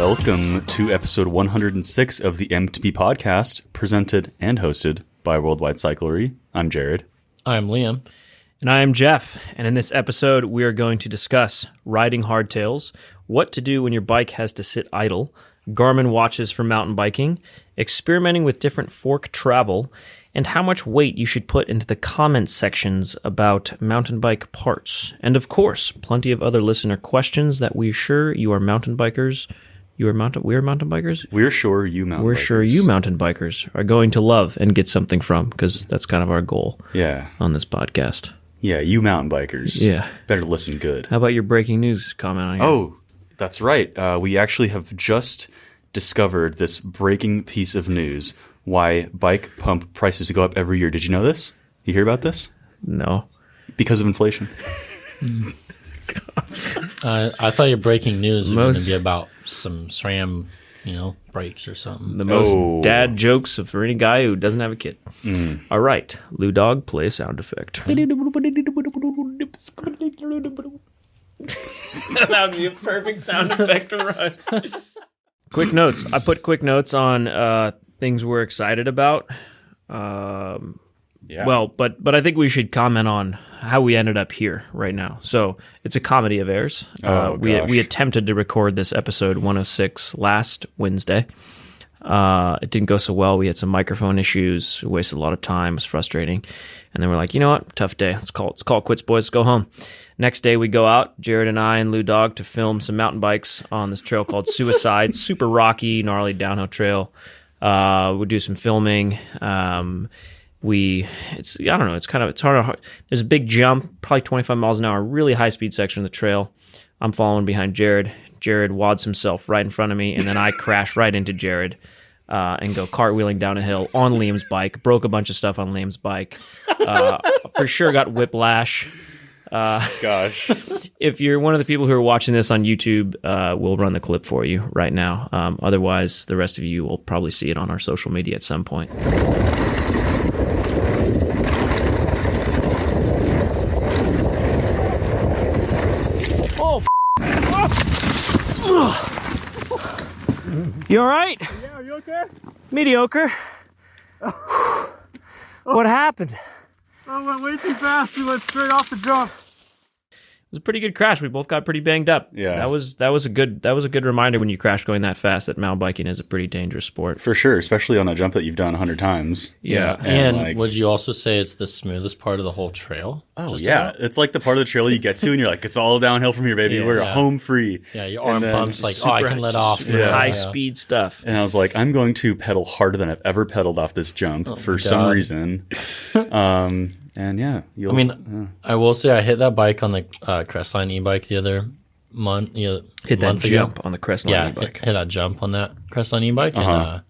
Welcome to episode 106 of the MTB podcast, presented and hosted by Worldwide Cyclery. I'm Jared. I'm Liam. And I am Jeff. And in this episode, we are going to discuss riding hardtails, what to do when your bike has to sit idle, Garmin watches for mountain biking, experimenting with different fork travel, and how much weight you should put into the comments sections about mountain bike parts. And of course, plenty of other listener questions that we're sure you are mountain bikers. We are mountain bikers? We're sure you mountain bikers. We're sure you mountain bikers are going to love and get something from, because that's kind of our goal on this podcast. Yeah, you mountain bikers. Yeah. Better listen good. How about your breaking news comment on here? Oh, that's right. We actually have just discovered this breaking piece of news, why bike pump prices go up every year. Did you know this? You hear about this? No. Because of inflation. I thought your breaking news was going to be about some SRAM, brakes or something. The most dad jokes for any guy who doesn't have a kid. All right, Lou Dog, play a sound effect. That would be a perfect sound effect to run. Quick notes. I put quick notes on things we're excited about. Well, but I think we should comment on how we ended up here right now. So it's a comedy of errors. We attempted to record this episode 106 last Wednesday. It didn't go so well. We had some microphone issues. We wasted a lot of time. It was frustrating. And then we're like, you know what? Tough day. Let's call it quits, boys. Let's go home. Next day we go out, Jared and I and Lou Dog, to film some mountain bikes on this trail called Suicide. Super rocky, gnarly downhill trail. We do some filming. It's hard. There's a big jump, probably 25 miles an hour, really high speed section of the trail. I'm following behind Jared. Jared wads himself right in front of me, and then I crash right into Jared and go cartwheeling down a hill on Liam's bike. Broke a bunch of stuff on Liam's bike. For sure got whiplash. Gosh. If you're one of the people who are watching this on YouTube, we'll run the clip for you right now. Otherwise, the rest of you will probably see it on our social media at some point. You all right? Yeah, are you okay? Mediocre. What happened? I went way too fast. We went straight off the jump. It was a pretty good crash. We both got pretty banged up. Yeah. That was a good reminder when you crash going that fast that mountain biking is a pretty dangerous sport. For sure, especially on a jump that you've done 100 times. Yeah. And would you also say it's the smoothest part of the whole trail? Oh, yeah. It's like the part of the trail you get to and you're like, it's all downhill from here, baby. We're home free. Yeah, your arm pumps like, I can let off. High speed stuff. And I was like, I'm going to pedal harder than I've ever pedaled off this jump for some reason. And yeah, I will say I hit that bike on the Crestline e-bike the other month. Hit that jump on the Crestline e-bike. Hit that jump on that Crestline e-bike. And,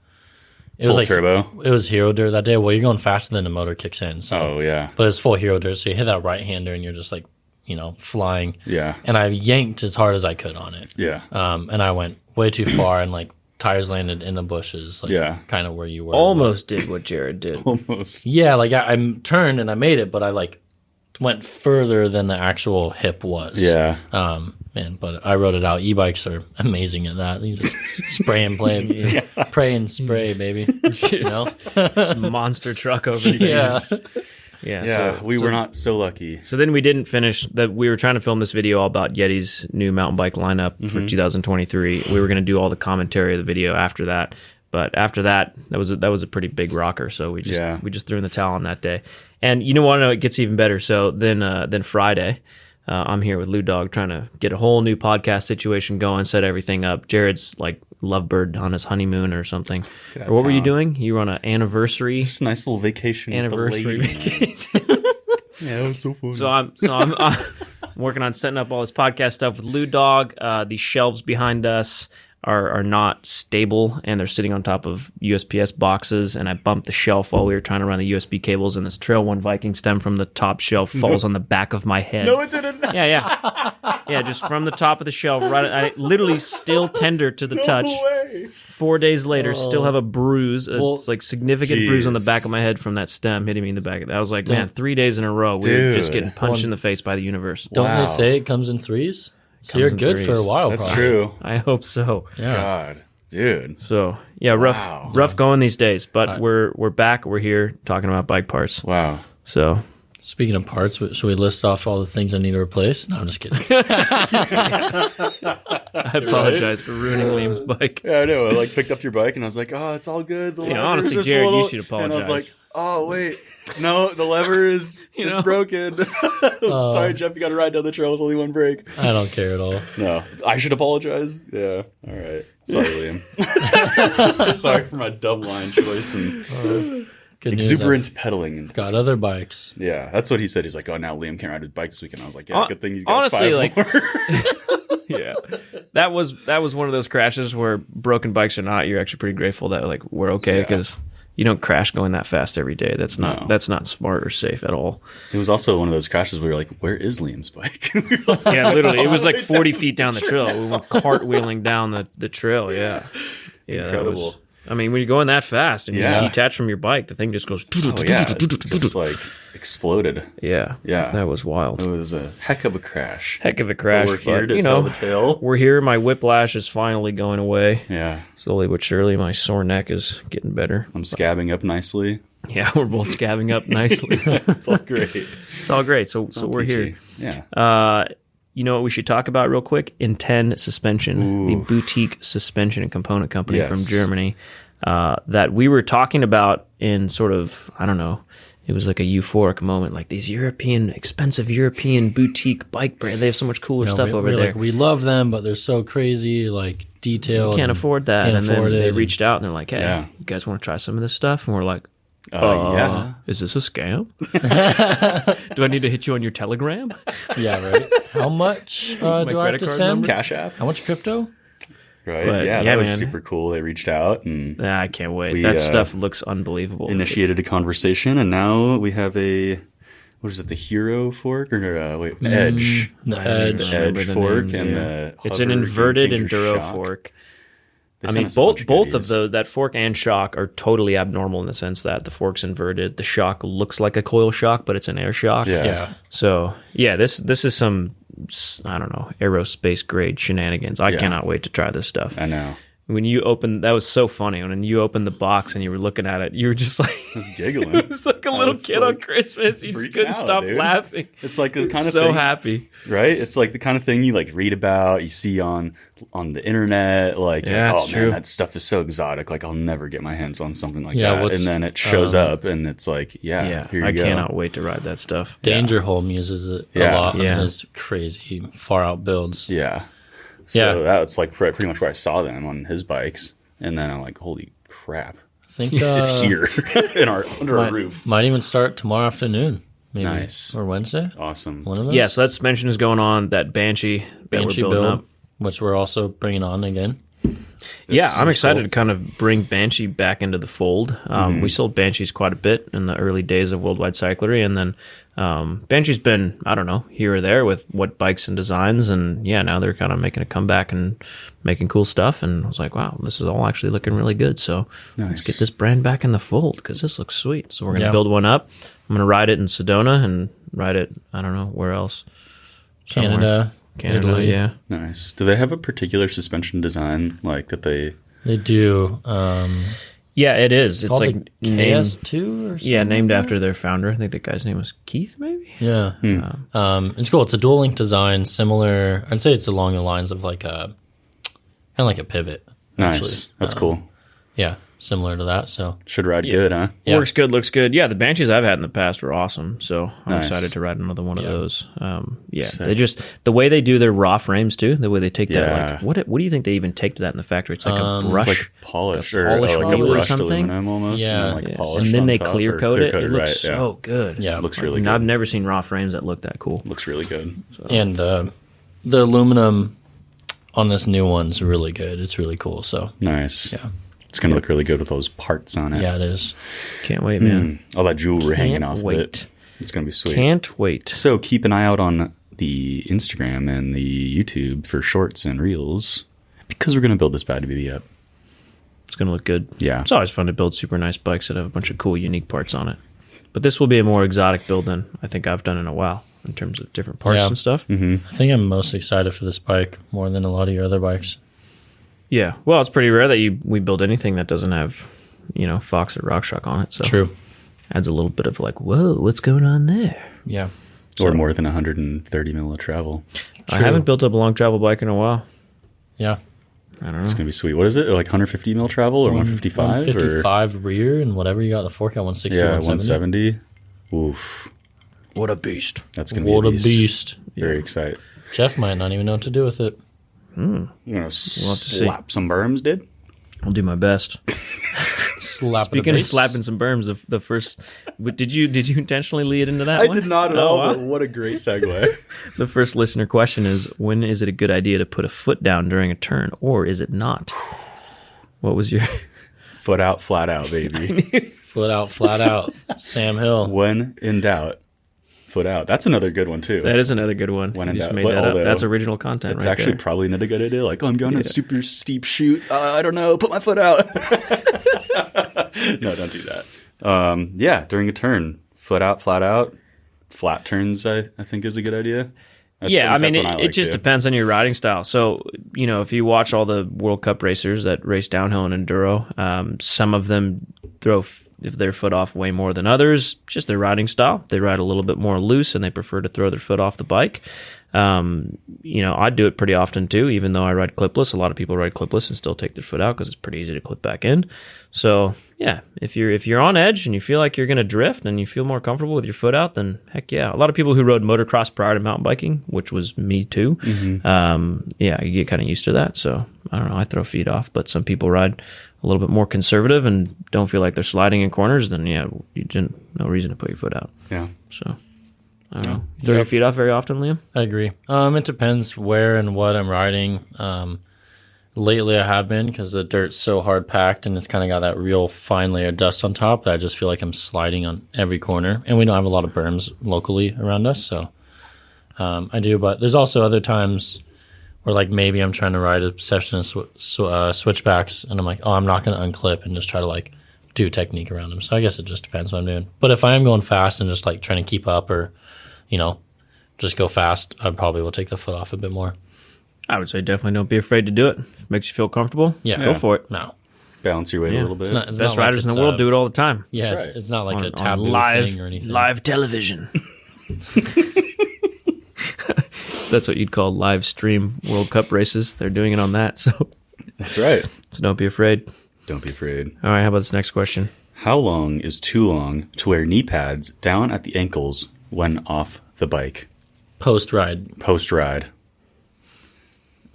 it full was turbo. It was hero dirt that day. Well, you're going faster than the motor kicks in. So, but it's full hero dirt. So you hit that right hander and you're just like, flying. Yeah. And I yanked as hard as I could on it. Yeah. And I went way too far and like tires landed in the bushes. Like, kind of where you were. Almost did what Jared did. Almost. Yeah, like I turned and I made it, but I like went further than the actual hip was. Yeah. But I rode it out. E-bikes are amazing at that. You just spray and play, pray and spray, baby. Just monster truck over things. Yeah, we were not so lucky. So then we didn't finish that. We were trying to film this video all about Yeti's new mountain bike lineup for 2023. We were going to do all the commentary of the video after that. But after that was a pretty big rocker. So we just threw in the towel on that day. And you want to know, it gets even better. So then Friday, I'm here with Lou Dog trying to get a whole new podcast situation going, set everything up. Jared's like lovebird on his honeymoon or something. Or what were you doing? You were on an anniversary. Just a nice little vacation. Anniversary vacation. Yeah, it was so fun. So I'm working on setting up all this podcast stuff with Lou Dog. The shelves behind us are not stable, and they're sitting on top of USPS boxes, and I bumped the shelf while we were trying to run the USB cables, and this Trail 1 Viking stem from the top shelf falls on the back of my head. No, it didn't. Yeah, just from the top of the shelf. Right, I literally still tender to the touch. Way. 4 days later, still have a bruise. It's like significant bruise on the back of my head from that stem hitting me in the back. I was like, man, 3 days in a row, we were just getting punched in the face by the universe. Don't they say it comes in threes? So you're good for a while. That's probably. true. I hope so. Yeah. God, dude. So yeah, rough going these days, but we're back. We're here talking about bike parts. Wow. So speaking of parts, should we list off all the things I need to replace? No, I'm just kidding. I apologize for ruining Liam's bike. Yeah, I know. I like picked up your bike and I was like, oh, it's all good. The lever's honestly, just Jared, a little... you should apologize. And I was like, oh wait, no, the lever is it's broken. Sorry, Jeff, you got to ride down the trail with only one brake. I don't care at all. No, I should apologize. Yeah, all right. Sorry, Liam. Sorry for my dumb line choice and Good exuberant pedaling. And got other bikes. yeah, that's what he said. He's like, oh, now Liam can't ride his bike this weekend. I was like, yeah, good thing he's got honestly, 5 more. Yeah, that was one of those crashes where, broken bikes or not, you're actually pretty grateful that like we're okay because you don't crash going that fast every day. That's not smart or safe at all. It was also one of those crashes where we were like, where is Liam's bike? Yeah, literally, it was like 40 feet down the trail. We were cartwheeling down the trail. Yeah, Incredible. I mean, when you're going that fast and you detach from your bike, the thing just goes. Oh yeah, just like exploded. Yeah, that was wild. It was a heck of a crash. Heck of a crash. But we're here to tell the tale. We're here. My whiplash is finally going away. Yeah, slowly but surely, my sore neck is getting better. I'm scabbing up nicely. Yeah, we're both scabbing up nicely. It's all great. It's all great. So we're here. Yeah. You know what we should talk about real quick? Intend Suspension, the boutique suspension and component company from Germany that we were talking about in sort of, I don't know, it was like a euphoric moment, like these expensive European boutique bike brand. They have so much cooler stuff over there. Like, we love them, but they're so crazy, like detailed. We can't afford that. And then they reached out and they're like, hey, you guys want to try some of this stuff? And we're like, is this a scam? Do I need to hit you on your Telegram? Yeah, right. How much do I have to send? Cash App. How much crypto? Right. But, that was super cool. They reached out and I can't wait. That stuff looks unbelievable. Initiated a conversation, and now we have what is it? The Hero fork or Edge? The Edge fork and it's an inverted enduro fork. I mean, both of those, that fork and shock, are totally abnormal in the sense that the fork's inverted. The shock looks like a coil shock, but it's an air shock. Yeah. So, this is some, I don't know, aerospace grade shenanigans. I cannot wait to try this stuff. I know. When you opened, that was so funny. When you opened the box and you were looking at it, you were just like, I was giggling. It was like a little kid on Christmas. You just couldn't stop laughing. It's like the kind of so thing, happy, right? It's like the kind of thing you like read about, you see on the internet. Like, oh man, that stuff is so exotic. Like, I'll never get my hands on something like that. And then it shows up, and it's like, here you go. I cannot wait to ride that stuff. Danger Home uses it a lot. Yeah, it's crazy far out builds. Yeah. So that's like pretty much where I saw them on his bikes, and then I'm like, "Holy crap!" I think it's here under our roof. Might even start tomorrow afternoon, maybe. Nice. Or Wednesday. Awesome. One of those. Yeah, so that suspension is going on. That Banshee we're building up, which we're also bringing on again. I'm excited to kind of bring Banshee back into the fold. We sold Banshees quite a bit in the early days of Worldwide Cyclery, and then Banshee's been, I don't know, here or there with what bikes and designs, and now they're kind of making a comeback and making cool stuff, and I was like, wow, this is all actually looking really good, so let's get this brand back in the fold, because this looks sweet. So we're going to build one up. I'm going to ride it in Sedona and ride it, I don't know, where else? Canada, Italy. Yeah. Nice. Do they have a particular suspension design like that they do? Yeah, it is. It's like KS2 or something. Yeah, named after their founder. I think the guy's name was Keith, maybe? Yeah. It's cool. It's a dual link design, similar. I'd say it's along the lines of like a kind of like a pivot. Nice. Actually. That's cool. Yeah. Similar to that, so should ride good, huh? Yeah. Works good, looks good. Yeah, the Banshees I've had in the past were awesome, so I'm excited to ride another one of those. They just the way they do their raw frames too, the way they take that. Like, what do you think they even take to that in the factory? It's like a brush, it's like polished or like a brushed aluminum almost, and then they clear coat it. It looks so good. Yeah, it looks really good. I've never seen raw frames that look that cool. Looks really good. So. And the aluminum on this new one's really good. It's really cool. So nice. Yeah. It's going to look really good with those parts on it. Yeah, it is. Can't wait, man. All that jewelry hanging off of it. It's going to be sweet. Can't wait. So keep an eye out on the Instagram and the YouTube for shorts and reels because we're going to build this bad baby up. It's going to look good. Yeah. It's always fun to build super nice bikes that have a bunch of cool, unique parts on it. But this will be a more exotic build than I think I've done in a while. in terms of different parts and stuff. I think I'm most excited for this bike more than a lot of your other bikes. Yeah, well, it's pretty rare that we build anything that doesn't have, Fox or RockShox on it. So true. Adds a little bit of like, whoa, what's going on there? Yeah. Or more than 130 mil of travel. True. I haven't built up a long travel bike in a while. Yeah. I don't know. It's going to be sweet. What is it? Like 150 mil travel or 155? 155 rear and whatever you got the fork at 160, 170. Oof. What a beast. That's going to be a beast. Very excited. Jeff might not even know what to do with it. You know, slap some berms, dude? I'll do my best. Speaking of slapping some berms, the first, did you intentionally lead into that? I did not at all. But what a great segue! The first listener question is: when is it a good idea to put a foot down during a turn, or is it not? What was your foot out, flat out, baby? Foot out, flat out. Sam Hill. When in doubt, foot out. That's another good one too. That is another good one. When in doubt, made that up. That's original content. It's actually probably not a good idea. Like, I'm going on a super steep shoot. I don't know. Put my foot out. No, don't do that. During a turn, foot out, flat out. Flat turns, I think, is a good idea. It just depends on your riding style. So, if you watch all the World Cup racers that race downhill and enduro, some of them throw their foot off way more than others, just their riding style. They ride a little bit more loose and they prefer to throw their foot off the bike. I do it pretty often too, even though I ride clipless. A lot of people ride clipless and still take their foot out because it's pretty easy to clip back in. So yeah, if you're on edge and you feel like you're going to drift and you feel more comfortable with your foot out, then heck yeah. A lot of people who rode motocross prior to mountain biking, which was me too, you get kind of used to that. So I don't know, I throw feet off, but some people ride a little bit more conservative and don't feel like they're sliding in corners, then no reason to put your foot out. Yeah. So I don't know. You throw your feet off very often, Liam? I agree. It depends where and what I'm riding. Lately I have been because the dirt's so hard packed and it's kind of got that real fine layer of dust on top that I just feel like I'm sliding on every corner. And we don't have a lot of berms locally around us, so I do. But there's also other times where like maybe I'm trying to ride a session of switchbacks and I'm like, oh, I'm not going to unclip and just try to like do technique around them. So I guess it just depends what I'm doing. But if I am going fast and just like trying to keep up or just go fast, I probably will take the foot off a bit more. I would say definitely don't be afraid to do it. If it makes you feel comfortable, go for it. No. Balance your weight a little bit. Best riders in the world do it all the time. Yeah, it's not like a taboo thing or anything. Live television. That's what you'd call live stream World Cup races. They're doing it on that. So that's right. So don't be afraid. Don't be afraid. All right, how about this next question? How long is too long to wear knee pads down at the ankles when off the bike? Post-ride.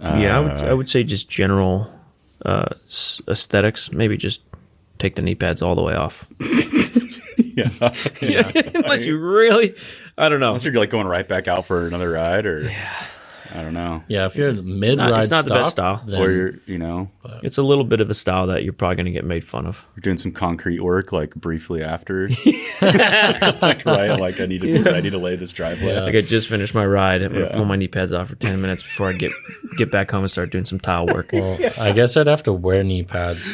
I would say just general aesthetics. Maybe just take the knee pads all the way off. Unless you really, I don't know. Unless you're like going right back out for another ride, or I don't know. Yeah, if you're mid-ride, it's not the best style. Or you're, it's a little bit of a style that you're probably going to get made fun of. You're doing some concrete work, like briefly after, right? Like I need to be ready to lay this driveway. Like I just finished my ride. I'm gonna pull my knee pads off for 10 minutes before I get back home and start doing some tile work. Well, I guess I'd have to wear knee pads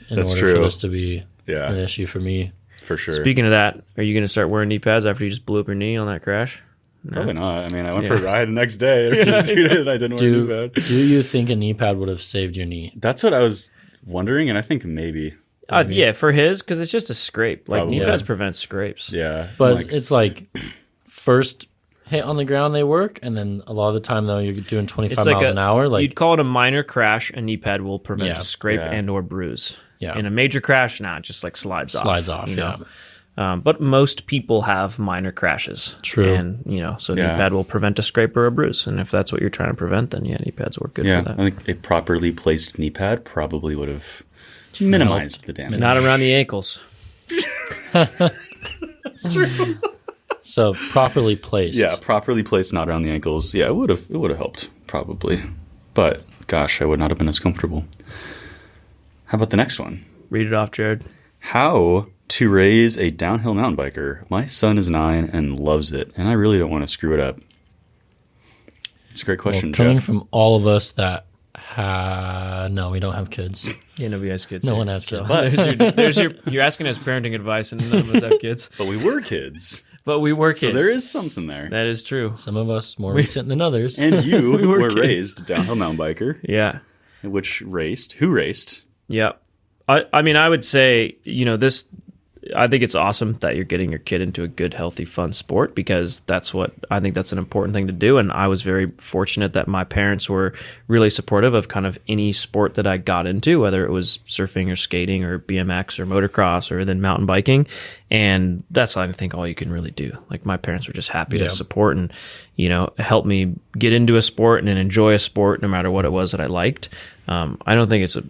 in order for this to be an issue for me. For sure. Speaking of that, are you going to start wearing knee pads after you just blew up your knee on that crash? No. Probably not. I mean, I went for a ride the next day. Or 2 days, and I didn't wear a knee pad. Do you think a knee pad would have saved your knee? That's what I was wondering, and I think maybe. Yeah, for his, because it's just a scrape. Like knee pads prevent scrapes. Yeah. But it's like first hit on the ground they work, and then a lot of the time, though, you're doing 25 miles an hour. Like you'd call it a minor crash. A knee pad will prevent a scrape and or bruise. Yeah. In a major crash, it just like slides off. But most people have minor crashes. True. And, so knee pad will prevent a scrape or a bruise. And if that's what you're trying to prevent, then knee pads work good for that. I think a properly placed knee pad probably would have minimized the damage. Not around the ankles. That's true. So properly placed. Yeah, properly placed, not around the ankles. Yeah, it would have helped, probably. But, gosh, I would not have been as comfortable. How about the next one? Read it off, Jared. How to raise a downhill mountain biker. My son is 9 and loves it, and I really don't want to screw it up. It's a great question, coming Jeff. from all of us that no, we don't have kids. Yeah, nobody has kids. No one has kids. So you're asking us parenting advice, and none of us have kids. But we were kids. But we were kids. So there is something there. That is true. Some of us more recent than others. And you were raised downhill mountain biker. Yeah. Who raced? Yeah. I mean, I would say, this, I think it's awesome that you're getting your kid into a good, healthy, fun sport, because I think that's an important thing to do. And I was very fortunate that my parents were really supportive of kind of any sport that I got into, whether it was surfing or skating or BMX or motocross or then mountain biking. And that's, I think, all you can really do. Like, my parents were just happy to support and, help me get into a sport and then enjoy a sport no matter what it was that I liked. I don't think it's a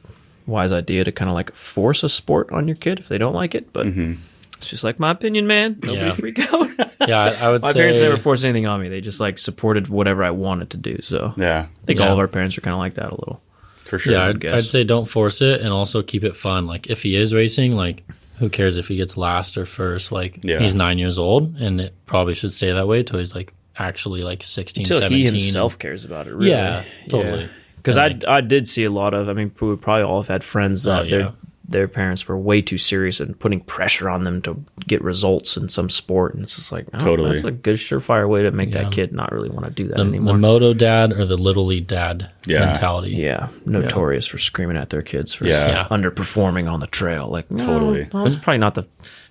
wise idea to kind of like force a sport on your kid if they don't like it, but it's just like my opinion, man. Nobody freak out. I would say my parents never forced anything on me. They just like supported whatever I wanted to do. So yeah, I think all of our parents are kind of like that a little. For sure. Yeah, I'd say don't force it, and also keep it fun. Like, if he is racing, like, who cares if he gets last or first? Like, he's 9 years old, and it probably should stay that way till he's like actually like 16, until 17. he himself cares about it. Really. Yeah, totally. Yeah. Because I did see a lot of, I mean, we probably all have had friends that their parents were way too serious and putting pressure on them to get results in some sport. And it's just like, totally. That's a good surefire way to make that kid not really want to do that anymore. The moto dad or the little league dad mentality. Yeah, notorious for screaming at their kids for underperforming on the trail. Like, totally. That's probably not the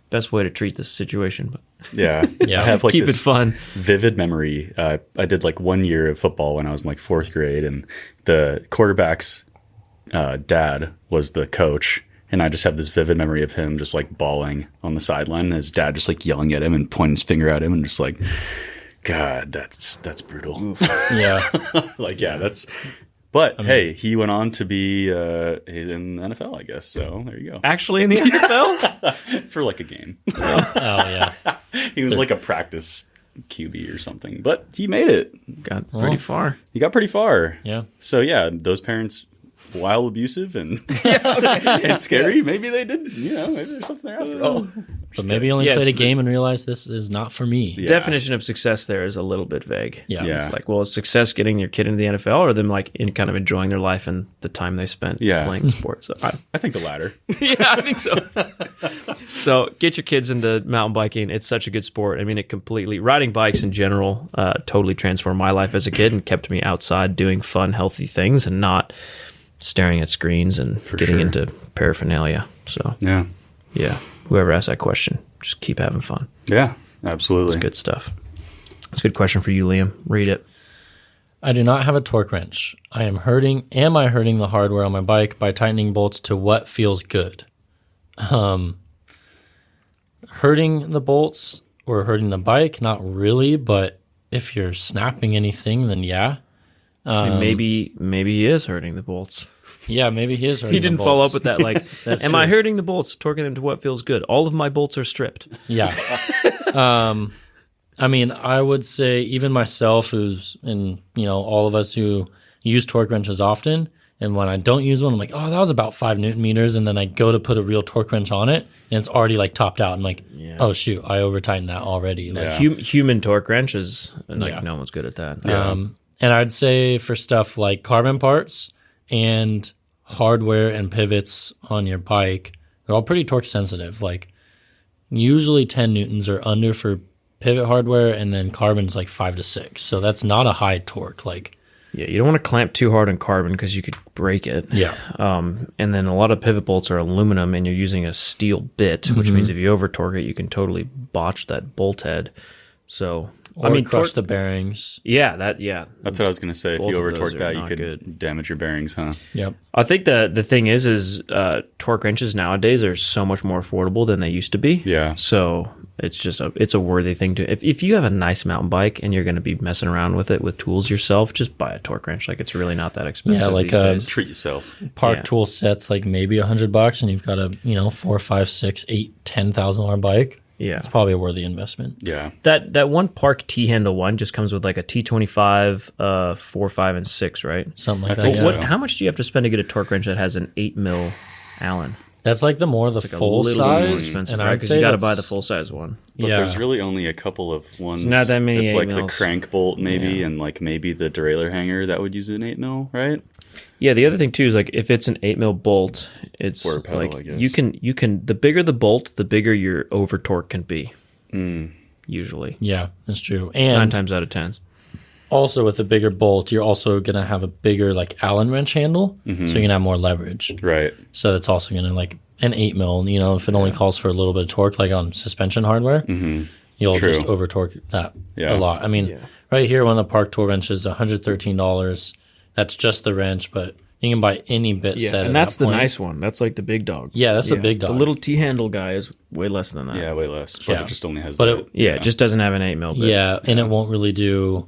best way to treat this situation, but I have like keep it fun. Vivid memory. I did like 1 year of football when I was in like 4th grade, and the quarterback's dad was the coach, and I just have this vivid memory of him just like bawling on the sideline, and his dad just like yelling at him and pointing his finger at him, and just like, God, that's brutal. That's. But hey, he went on to be he's in the NFL, I guess. So there you go. Actually, in the NFL for like a game. He was like a practice QB or something, but he made it. Got pretty far. He got pretty far. Yeah. So yeah, those parents, while abusive and and scary, maybe they did. Maybe there's something there after all. But maybe you only played a game and realized this is not for me. The definition of success there is a little bit vague. Yeah. It's like, well, is success getting your kid into the NFL, or them like in kind of enjoying their life and the time they spent playing the sport? So I think the latter. I think so. So get your kids into mountain biking. It's such a good sport. I mean, riding bikes in general totally transformed my life as a kid and kept me outside doing fun, healthy things and not staring at screens and getting into paraphernalia. So yeah. Whoever asked that question, just keep having fun. Yeah, absolutely. It's good stuff. It's a good question for you, Liam. Read it. I do not have a torque wrench. Am I hurting the hardware on my bike by tightening bolts to what feels good? Hurting the bolts or hurting the bike? Not really, but if you're snapping anything, then yeah. Maybe he is hurting the bolts. Yeah, maybe he is hurting He didn't the follow bolts. up with that, like, am I hurting the bolts, torquing them to what feels good? All of my bolts are stripped. Yeah. I mean, I would say even myself, all of us who use torque wrenches often, and when I don't use one, I'm like, oh, that was about 5 Newton meters, and then I go to put a real torque wrench on it, and it's already like topped out. I'm like, oh shoot, I over tightened that already. Like, human torque wrenches, no one's good at that. And I'd say for stuff like carbon parts and hardware and pivots on your bike, they're all pretty torque sensitive. Like, usually 10 Newtons or under for pivot hardware, and then carbon's like 5 to 6. So that's not a high torque. Like, you don't want to clamp too hard on carbon because you could break it. Yeah. And then a lot of pivot bolts are aluminum, and you're using a steel bit, which means if you over torque it, you can totally botch that bolt head. So crush the bearings. Yeah, that's what I was going to say. If you over torque that, you could damage your bearings, huh? Yep. I think the thing is torque wrenches nowadays are so much more affordable than they used to be. Yeah. So it's just it's a worthy thing to. If you have a nice mountain bike and you're going to be messing around with it with tools yourself, just buy a torque wrench. Like, it's really not that expensive. Yeah, like these days. Treat yourself. Park tool sets like maybe $100, and you've got a $4, $5, $6, $8, $10,000 bike. Yeah, it's probably a worthy investment. Yeah, that one Park T-handle one just comes with like a T25, 4, 5, and 6, right? Something like that. So. How much do you have to spend to get a torque wrench that has an 8 mil Allen? That's like the full size, and right? Because you got to buy the full size one. But there's really only a couple of ones. There's not that many. It's like mils. the crank bolt maybe, and like maybe the derailleur hanger that would use an 8 mil, right? Yeah, the other thing too is like if it's an 8 mil bolt, it's or a pedal, like I guess. you can the bigger the bolt, the bigger your over torque can be. usually. Yeah, that's true. And 9 times out of 10. Also, with a bigger bolt, you're also going to have a bigger like Allen wrench handle, so you're going to have more leverage. Right. So it's also going to like an 8 mil. You know, if it only calls for a little bit of torque, like on suspension hardware, you'll just over torque that a lot. I mean, right here, one of the Park Tool wrenches, $113. That's just the wrench, but you can buy any bit set. And that's the nice one. That's like the big dog. Yeah, that's the big dog. The little T-handle guy is way less than that. Yeah, way less. But it just only has it just doesn't have an 8 mil bit. Yeah, and it won't really do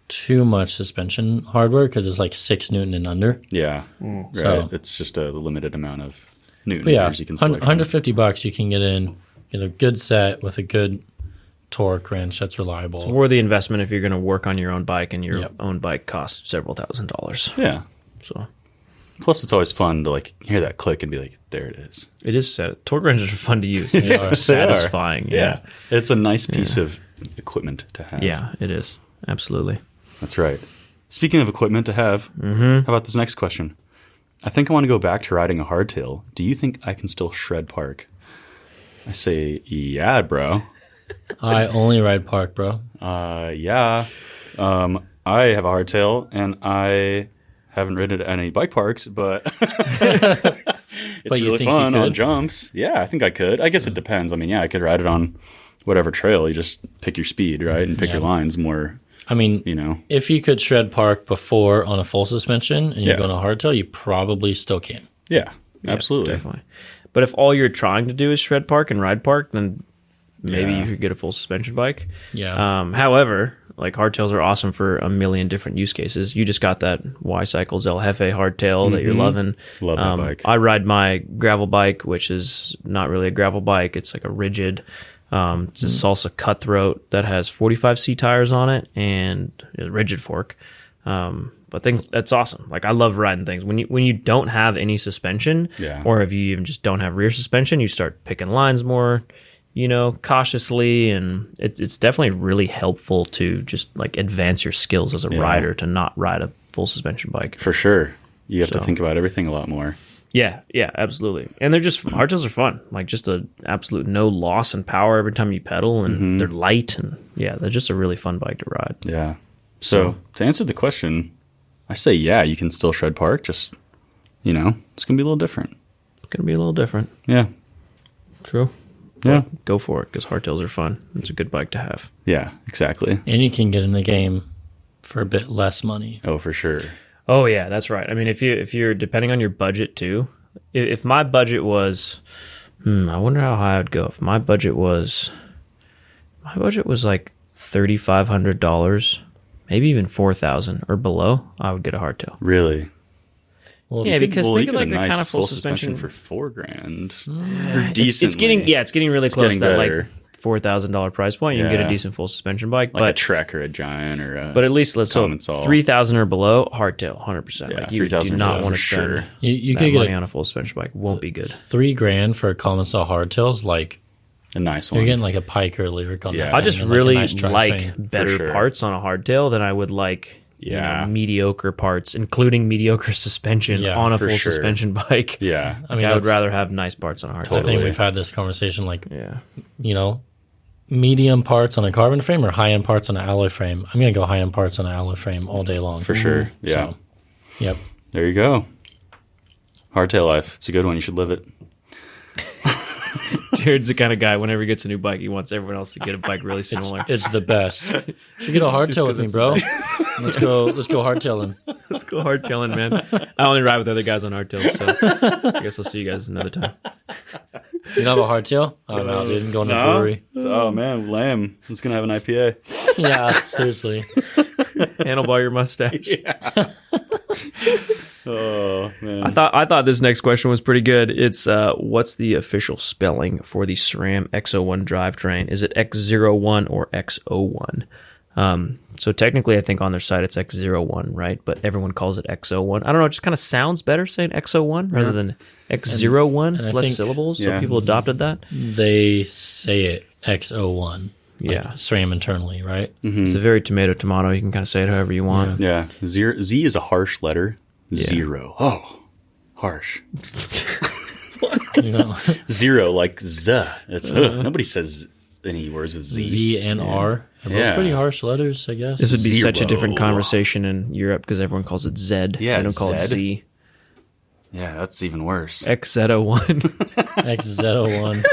too much suspension hardware because it's like 6 Newton and under. Yeah, right. So, it's just a limited amount of Newton meters you can select. $150 you can get a good set with a good torque wrench that's reliable. It's worth the investment if you're going to work on your own bike, and your own bike costs several $1,000s. Yeah. So, plus it's always fun to like hear that click and be like, there it is. It is set. Torque wrenches are fun to use. They are satisfying. Yeah. It's a nice piece of equipment to have. Yeah, it is. Absolutely. That's right. Speaking of equipment to have, how about this next question? I think I want to go back to riding a hardtail. Do you think I can still shred park? I say, yeah, bro. I only ride park, bro. Yeah. I have a hardtail, and I haven't ridden at any bike parks, but it's really fun on jumps. Yeah, I think I could. I guess it depends. I mean, I could ride it on whatever trail. You just pick your speed, right, and pick your lines more. I mean, if you could shred park before on a full suspension and you're going to hardtail, you probably still can. Yeah, absolutely. Definitely. But if all you're trying to do is shred park and ride park, then maybe you could get a full suspension bike. Yeah. However, like hardtails are awesome for a million different use cases. You just got that Y-Cycles El Jefe hardtail that you're loving. Love that bike. I ride my gravel bike, which is not really a gravel bike. It's like a rigid... it's a Salsa Cutthroat that has 45C tires on it and a rigid fork. But that's awesome. Like, I love riding things. When you don't have any suspension, or if you even just don't have rear suspension, you start picking lines more, cautiously, and it's definitely really helpful to just like advance your skills as a rider to not ride a full suspension bike. For sure. You have to think about everything a lot more. Yeah, absolutely. And they're just, hardtails are fun. Like, just a absolute no loss in power every time you pedal, and they're light, and they're just a really fun bike to ride. Yeah. So to answer the question, I say, you can still shred park, just, it's going to be a little different. It's going to be a little different. Yeah. True. Yeah. But go for it, because hardtails are fun. It's a good bike to have. Yeah, exactly. And you can get in the game for a bit less money. Oh, for sure. Oh yeah, that's right. I mean, if you're depending on your budget too. If my budget was, I wonder how high I'd go. If my budget was like $3,500, maybe even $4,000 or below, I would get a hardtail. Really? Well, because think of like the nice kind of full suspension for $4,000 or decent. It's getting really close to that better. Like $4,000 price point. You can get a decent full suspension bike, like a Trek or a Giant or a. But at least let's so 3,000 or below hardtail, 100%. Yeah, like you do not want to spend you that could get money on a full suspension bike. Won't be good. $3,000 for a common style hardtails, like a nice one. You're getting like a Pike or Lyric on that. I just really like better parts on a hardtail than I would like. Mediocre parts, including mediocre suspension on a full suspension bike. Yeah. I mean, I would rather have nice parts on a hardtail. I think we've had this conversation, like, medium parts on a carbon frame or high-end parts on an alloy frame. I'm going to go high-end parts on an alloy frame all day long. For sure. Yeah. So, yep. There you go. Hardtail life. It's a good one. You should live it. Jared's the kind of guy, whenever he gets a new bike, he wants everyone else to get a bike really similar. It's the best. You should get a hardtail with me, bro. Let's go hardtailing. Let's go hardtailing, man. I only ride with other guys on hardtails, so I guess I'll see you guys another time. You don't have a hardtail? I'm out, dude. I'm going to the brewery. Oh, man, lame. It's going to have an IPA. Yeah, seriously. Handlebar your mustache. Yeah. Oh, man. I thought this next question was pretty good. It's what's the official spelling for the SRAM X01 drivetrain? Is it X01 or X01? So technically, I think on their site it's X01, right? But everyone calls it X01. I don't know. It just kind of sounds better saying X01 rather than X01. It's less syllables, so people adopted that. They say it X01. Like SRAM internally, right? Mm-hmm. It's a very tomato. You can kind of say it however you want. Yeah. Z is a harsh letter. Zero. Oh, harsh. Zero, like Z. It's nobody says any words with Z. Z and R. They're both pretty harsh letters, I guess. This would be such a different conversation in Europe because everyone calls it Z. Yeah, they don't call it Z. Yeah, that's even worse. XZ01. XZ01.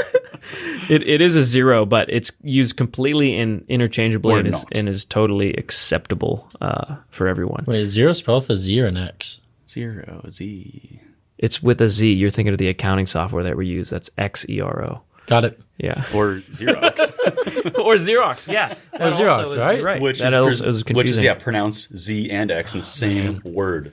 It is a 0, but it's used completely interchangeably and is totally acceptable for everyone. Wait, is 0 spelled with a Z or an X? 0, Z. It's with a Z. You're thinking of the accounting software that we use. That's XERO. Got it. Yeah. Or Xerox. Or Xerox, yeah. Or Xerox, right? Right. Which is pronounced Z and X in the same word.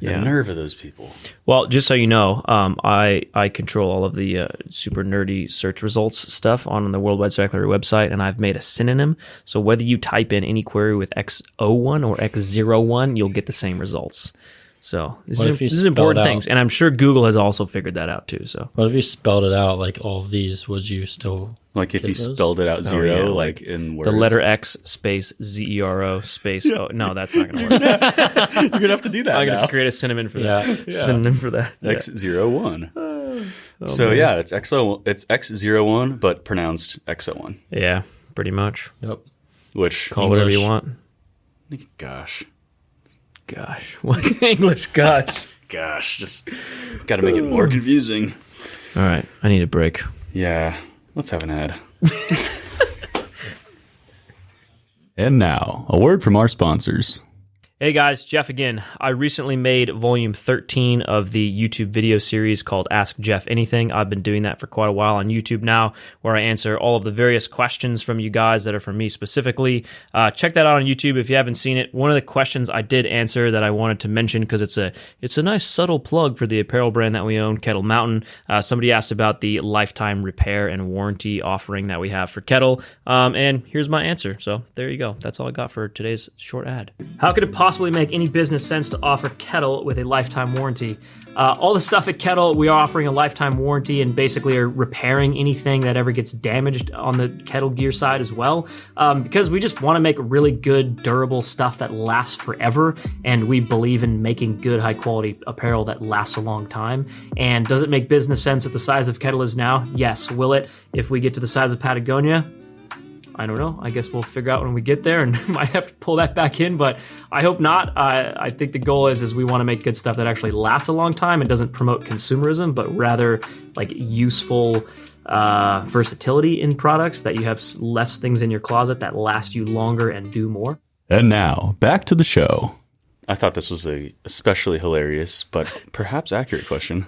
The nerve of those people. Well, just so you know, I control all of the super nerdy search results stuff on the Worldwide Cyclery website, and I've made a synonym. So whether you type in any query with X01 or X01, you'll get the same results. So this is important things, and I'm sure Google has also figured that out too. So what if you spelled it out like all of these? Would you still like if you spelled it out 0 like in words? The letter X space ZERO space. Oh no, that's not going to work. You're gonna have to do that. I'm gonna create a synonym for that. Synonym for that. X01. It's X01. It's X01, but pronounced X01. Yeah, pretty much. Yep. Which call whatever you want. Gosh, what English? Gosh, just got to make it more confusing. All right, I need a break. Yeah, let's have an ad. And now, a word from our sponsors. Hey guys, Jeff again. I recently made volume 13 of the YouTube video series called Ask Jeff Anything. I've been doing that for quite a while on YouTube now, where I answer all of the various questions from you guys that are from me specifically. Check that out on YouTube if you haven't seen it. One of the questions I did answer that I wanted to mention, because it's a nice subtle plug for the apparel brand that we own, Kettle Mountain. Somebody asked about the lifetime repair and warranty offering that we have for Kettle, and here's my answer. So there you go. That's all I got for today's short ad. How could it possibly make any business sense to offer Kettle with a lifetime warranty? All the stuff at Kettle, we are offering a lifetime warranty and basically are repairing anything that ever gets damaged on the Kettle gear side as well, because we just want to make really good, durable stuff that lasts forever, and we believe in making good, high-quality apparel that lasts a long time. And does it make business sense at the size of Kettle is now? Yes. Will it if we get to the size of Patagonia? I don't know. I guess we'll figure out when we get there, and might have to pull that back in, but I hope not. I think the goal is we want to make good stuff that actually lasts a long time and doesn't promote consumerism, but rather like useful versatility in products, that you have less things in your closet that last you longer and do more. And now, back to the show. I thought this was a especially hilarious, but perhaps accurate question.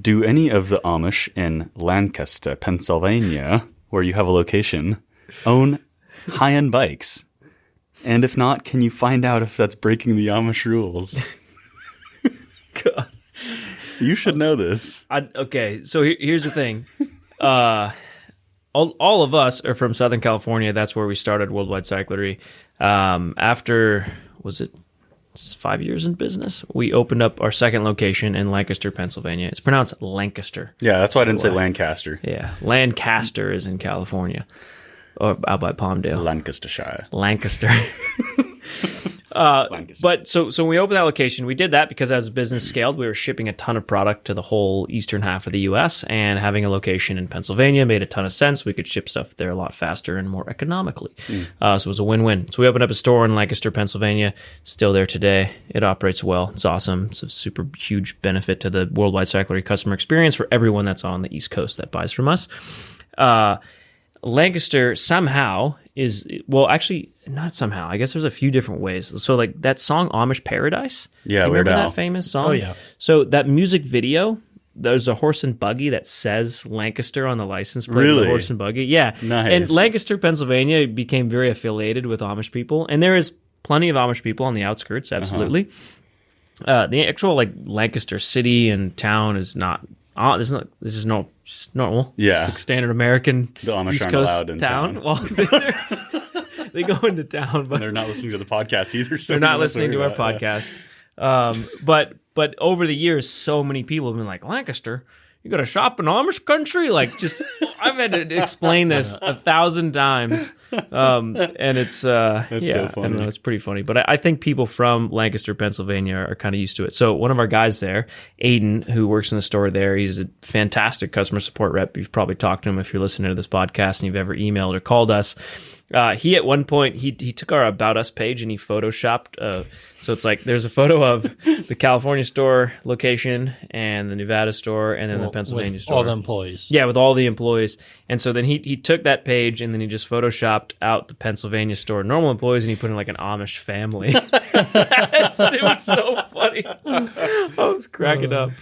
Do any of the Amish in Lancaster, Pennsylvania, where you have a location, own high-end bikes? And if not, can you find out if that's breaking the Amish rules? God. You should know this. Okay, so here's the thing. All of us are from Southern California. That's where we started Worldwide Cyclery. After, was it 5 years in business, we opened up our second location in Lancaster, Pennsylvania. It's pronounced Lancaster. Yeah, that's why I didn't say Lancaster. Yeah, Lancaster is in California, or out by Palmdale. Lancastershire. Lancaster. But so when we opened that location, we did that because as business scaled, we were shipping a ton of product to the whole eastern half of the U.S., and having a location in Pennsylvania made a ton of sense. We could ship stuff there a lot faster and more economically. So it was a win-win. So we opened up a store in Lancaster, Pennsylvania. Still there today. It operates well. It's awesome. It's a super huge benefit to the Worldwide Cyclery customer experience for everyone that's on the East Coast that buys from us. Lancaster somehow is, well, actually not somehow. I guess there's a few different ways. So like that song Amish Paradise. Yeah, remember that famous song? Oh yeah. So that music video, there's a horse and buggy that says Lancaster on the license plate. Really? The horse and buggy. Yeah. Nice. And Lancaster, Pennsylvania became very affiliated with Amish people, and there is plenty of Amish people on the outskirts. Absolutely. The actual like Lancaster city and town is not. This is just normal. Yeah. It's like standard American the Amish East aren't Coast allowed in town. Well, they go into town, but and they're not listening to the podcast either. So they're not listening to our podcast. But over the years, so many people have been like, Lancaster, you got to shop in Amish country? Like, just I've had to explain this 1,000 times, and it's that's so funny. I don't know, it's pretty funny. But I think people from Lancaster, Pennsylvania, are kind of used to it. So one of our guys there, Aiden, who works in the store there, he's a fantastic customer support rep. You've probably talked to him if you're listening to this podcast and you've ever emailed or called us. He at one point he took our About Us page and he photoshopped. So it's like there's a photo of the California store location and the Nevada store and then the Pennsylvania store. All the employees. Yeah, with all the employees. And so then he took that page and then he just photoshopped out the Pennsylvania store normal employees and he put in like an Amish family. It was so funny. I was cracking up.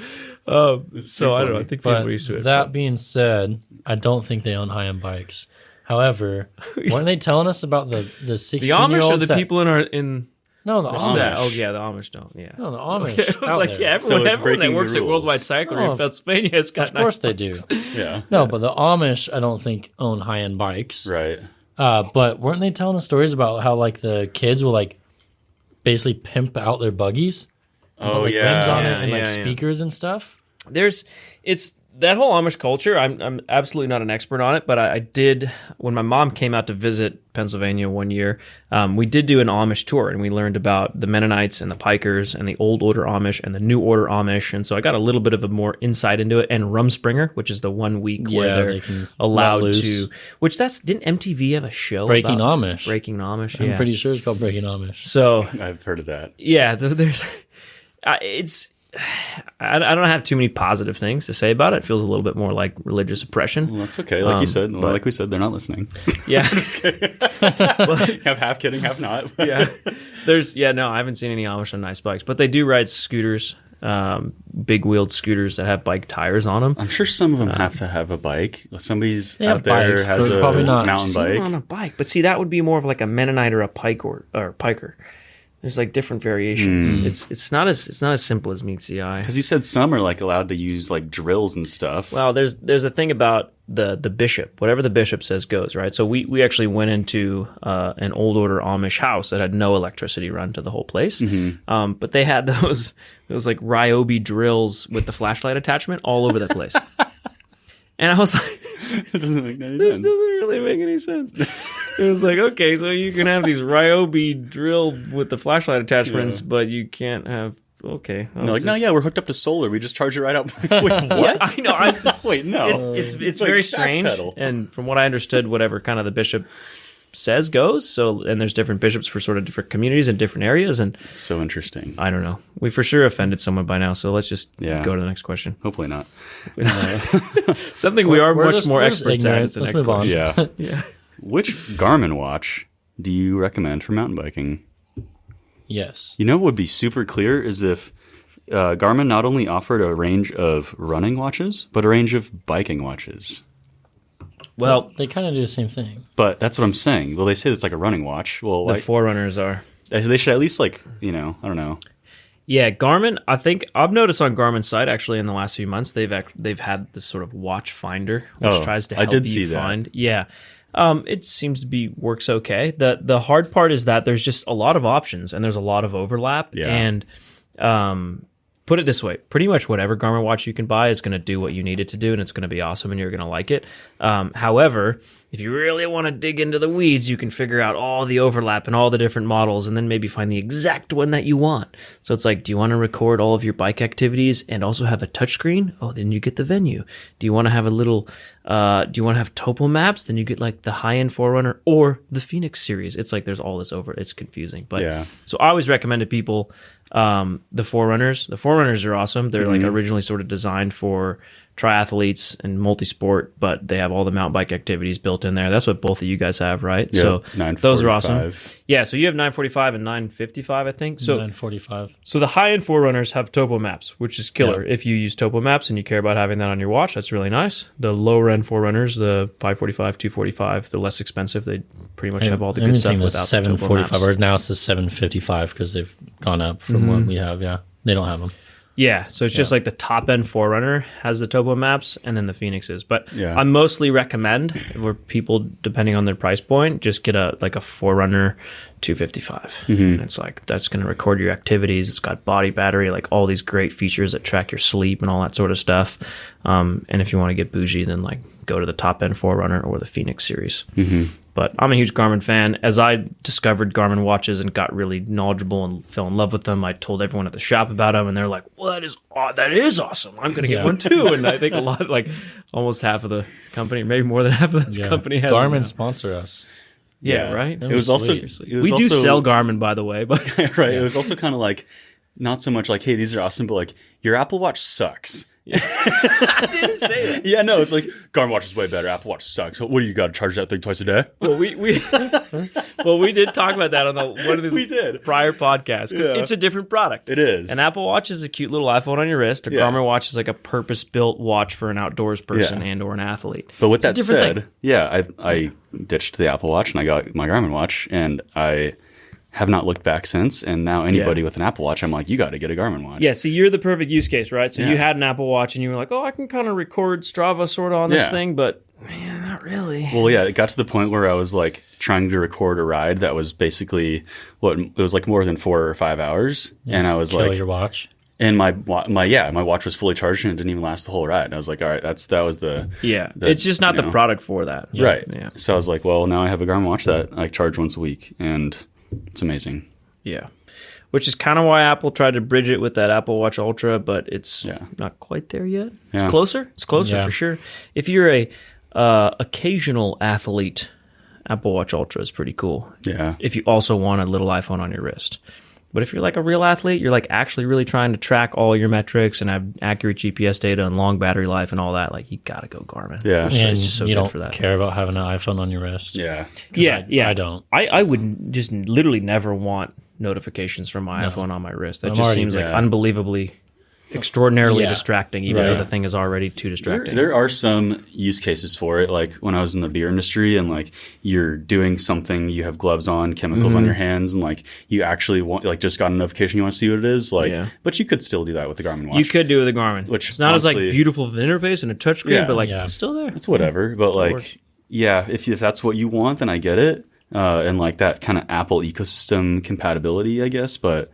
So I don't know. I think people are used to it. That being said, I don't think they own high-end bikes. However, weren't they telling us about the 16-year-olds? The Amish are the people in No, the Amish. Oh, yeah, the Amish don't. Yeah. No, the Amish. Okay, it was like, there. yeah, everyone that works at Worldwide Cyclery in Pennsylvania has got. Of course they do. Yeah. No, but the Amish, I don't think own high-end bikes. Right. But weren't they telling us stories about how like the kids will like basically pimp out their buggies? Oh, like, yeah. rims on it and like speakers and stuff. It's that whole Amish culture. I'm absolutely not an expert on it, but I did when my mom came out to visit Pennsylvania one year. We did do an Amish tour, and we learned about the Mennonites and the Pikers and the Old Order Amish and the New Order Amish, and so I got a little bit of a more insight into it. And Rumspringer, which is the 1 week where they're allowed to. Which didn't MTV have a show Breaking about Amish? Breaking Amish. I'm pretty sure it's called Breaking Amish. So I've heard of that. Yeah, there's it's. I don't have too many positive things to say about it. It feels a little bit more like religious oppression. Well, that's okay. Like you said, like we said, they're not listening. Yeah. I'm just kidding. Half kidding, half not. Yeah. I haven't seen any Amish on nice bikes, but they do ride scooters, big wheeled scooters that have bike tires on them. I'm sure some of them have to have a bike. Somebody's out there bikes, has a probably not. mountain bike. On a bike. But see, that would be more of like a Mennonite or a or piker. There's like different variations. It's not as simple as meets the eye. Because you said some are like allowed to use like drills and stuff. Well, there's a thing about the bishop. Whatever the bishop says goes, right? So we actually went into an old order Amish house that had no electricity run to the whole place. Mm-hmm. But they had those like Ryobi drills with the flashlight attachment all over the place. And I was like, it doesn't make any sense. This doesn't really make any sense. It was like, okay, so you can have these Ryobi drill with the flashlight attachments, but you can't have. Okay, we're hooked up to solar. We just charge it right up. Wait, what? Yeah, I know. Wait, no. It's very strange. And from what I understood, whatever kind of the bishop says goes. So, and there's different bishops for sort of different communities and different areas. And it's so interesting. I don't know. We for sure offended someone by now. So let's just go to the next question. Hopefully not. Something we are much more experts at is the next question. Yeah. Which Garmin watch do you recommend for mountain biking? Yes. You know what would be super clear is if Garmin not only offered a range of running watches, but a range of biking watches. Well, they kind of do the same thing. But that's what I'm saying. Well, they say it's like a running watch. Well, the Forerunners are. They should at least I don't know. Yeah, Garmin, I think I've noticed on Garmin's site actually in the last few months they've had this sort of watch finder which tries to help you find. That. Yeah. It seems to be works okay. The hard part is that there's just a lot of options and there's a lot of overlap. Yeah. And put it this way, pretty much whatever Garmin watch you can buy is going to do what you need it to do, and it's going to be awesome, and you're going to like it. However, if you really want to dig into the weeds, you can figure out all the overlap and all the different models, and then maybe find the exact one that you want. So it's like, do you want to record all of your bike activities and also have a touchscreen? Oh, then you get the Venue. Do you want to have a little... do you want to have topo maps? Then you get like the high-end Forerunner or the Phoenix series. It's like there's all this it's confusing. But so I always recommend to people the Forerunners. The Forerunners are awesome. They're like originally sort of designed for triathletes and multi-sport, but they have all the mountain bike activities built in there. That's what both of you guys have, right? Yep, so 945. Those are awesome. Yeah, so you have 945 and 955, I think. So 945. So the high-end Forerunners have topo maps, which is killer. If you use topo maps and you care about having that on your watch, that's really nice. The lower-end Forerunners, the 545, 245, the less expensive, they pretty much have all the good stuff without the topo maps. Or now it's the 755 because they've gone up from what we have. Yeah, they don't have them. Yeah, so it's just like the top end Forerunner has the topo maps, and then the Phoenixes. But I mostly recommend where people, depending on their price point, just get a Forerunner 255. And it's like that's going to record your activities. It's got body battery, like all these great features that track your sleep and all that sort of stuff. And if you want to get bougie, then like go to the top end Forerunner or the Phoenix series. But I'm a huge Garmin fan. As I discovered Garmin watches and got really knowledgeable and fell in love with them, I told everyone at the shop about them, and they're like, well, that is awesome. I'm going to get one too. And I think almost half of the company, maybe more than half of this company has Garmin sponsor us. Yeah, right? It was also... We do sell Garmin, by the way. But right. It was also kind of like, not so much like, hey, these are awesome, but like, your Apple Watch sucks. I didn't say that. Yeah, no, it's like Garmin Watch is way better. Apple Watch sucks. What do you got to charge that thing twice a day? Well, we did talk about that on one of the prior podcasts. It's a different product. It is. An Apple Watch is a cute little iPhone on your wrist. A Garmin Watch is like a purpose-built watch for an outdoors person and or an athlete. But with that said, I ditched the Apple Watch and I got my Garmin watch, and I have not looked back since, and now anybody with an Apple Watch, I'm like, you got to get a Garmin watch. Yeah, see, you're the perfect use case, right? So you had an Apple Watch, and you were like, oh, I can kind of record Strava sort of on this thing, but man, not really. Well, yeah, it got to the point where I was like trying to record a ride that was basically it was like more than 4 or 5 hours, and I was like, your watch. And my watch was fully charged and it didn't even last the whole ride. And I was like, all right, that was the it's just not the product for that, right? Yeah. So I was like, well, now I have a Garmin watch that I charge once a week, and it's amazing. Yeah. Which is kind of why Apple tried to bridge it with that Apple Watch Ultra, but it's not quite there yet. Yeah. It's closer. It's closer for sure. If you're a occasional athlete, Apple Watch Ultra is pretty cool. Yeah. If you also want a little iPhone on your wrist. But if you're like a real athlete, you're like actually really trying to track all your metrics and have accurate GPS data and long battery life and all that, like you got to go Garmin. Yeah. And it's just so you don't for that. Care about having an iPhone on your wrist. Yeah. I don't. I would just literally never want notifications from my iPhone on my wrist. That just seems like unbelievably extraordinarily distracting, even though the thing is already too distracting. There are some use cases for it, like when I was in the beer industry and like you're doing something, you have gloves on, chemicals on your hands, and like you actually want, like just got a notification, you want to see what it is, like, but you could still do that with the Garmin watch. You could do it with the Garmin, which it's not honestly, as like beautiful of an interface and a touchscreen, but like it's still there. It's whatever, but like, if that's what you want, then I get it, and like that kind of Apple ecosystem compatibility, I guess, but.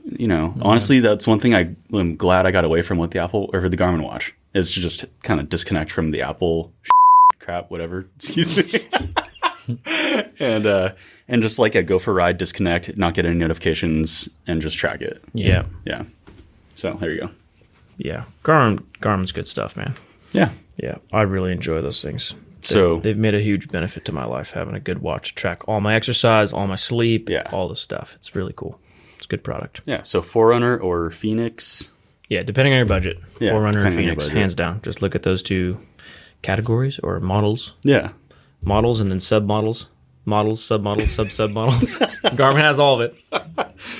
You know, honestly, that's one thing I'm glad I got away from with the Apple or the Garmin watch is to just kind of disconnect from the Apple crap, whatever. Excuse me. and just like go for a ride, disconnect, not get any notifications, and just track it. Yeah. Yeah. So there you go. Yeah. Garmin's good stuff, man. Yeah. Yeah. I really enjoy those things. They've made a huge benefit to my life, having a good watch to track all my exercise, all my sleep, all this stuff. It's really cool. Good product. Yeah, so Forerunner or Phoenix. Yeah, depending on your budget. Forerunner and Phoenix, hands down. Just look at those two categories or models. Yeah. Models and then submodels. Models, submodels, sub-submodels. Garmin has all of it.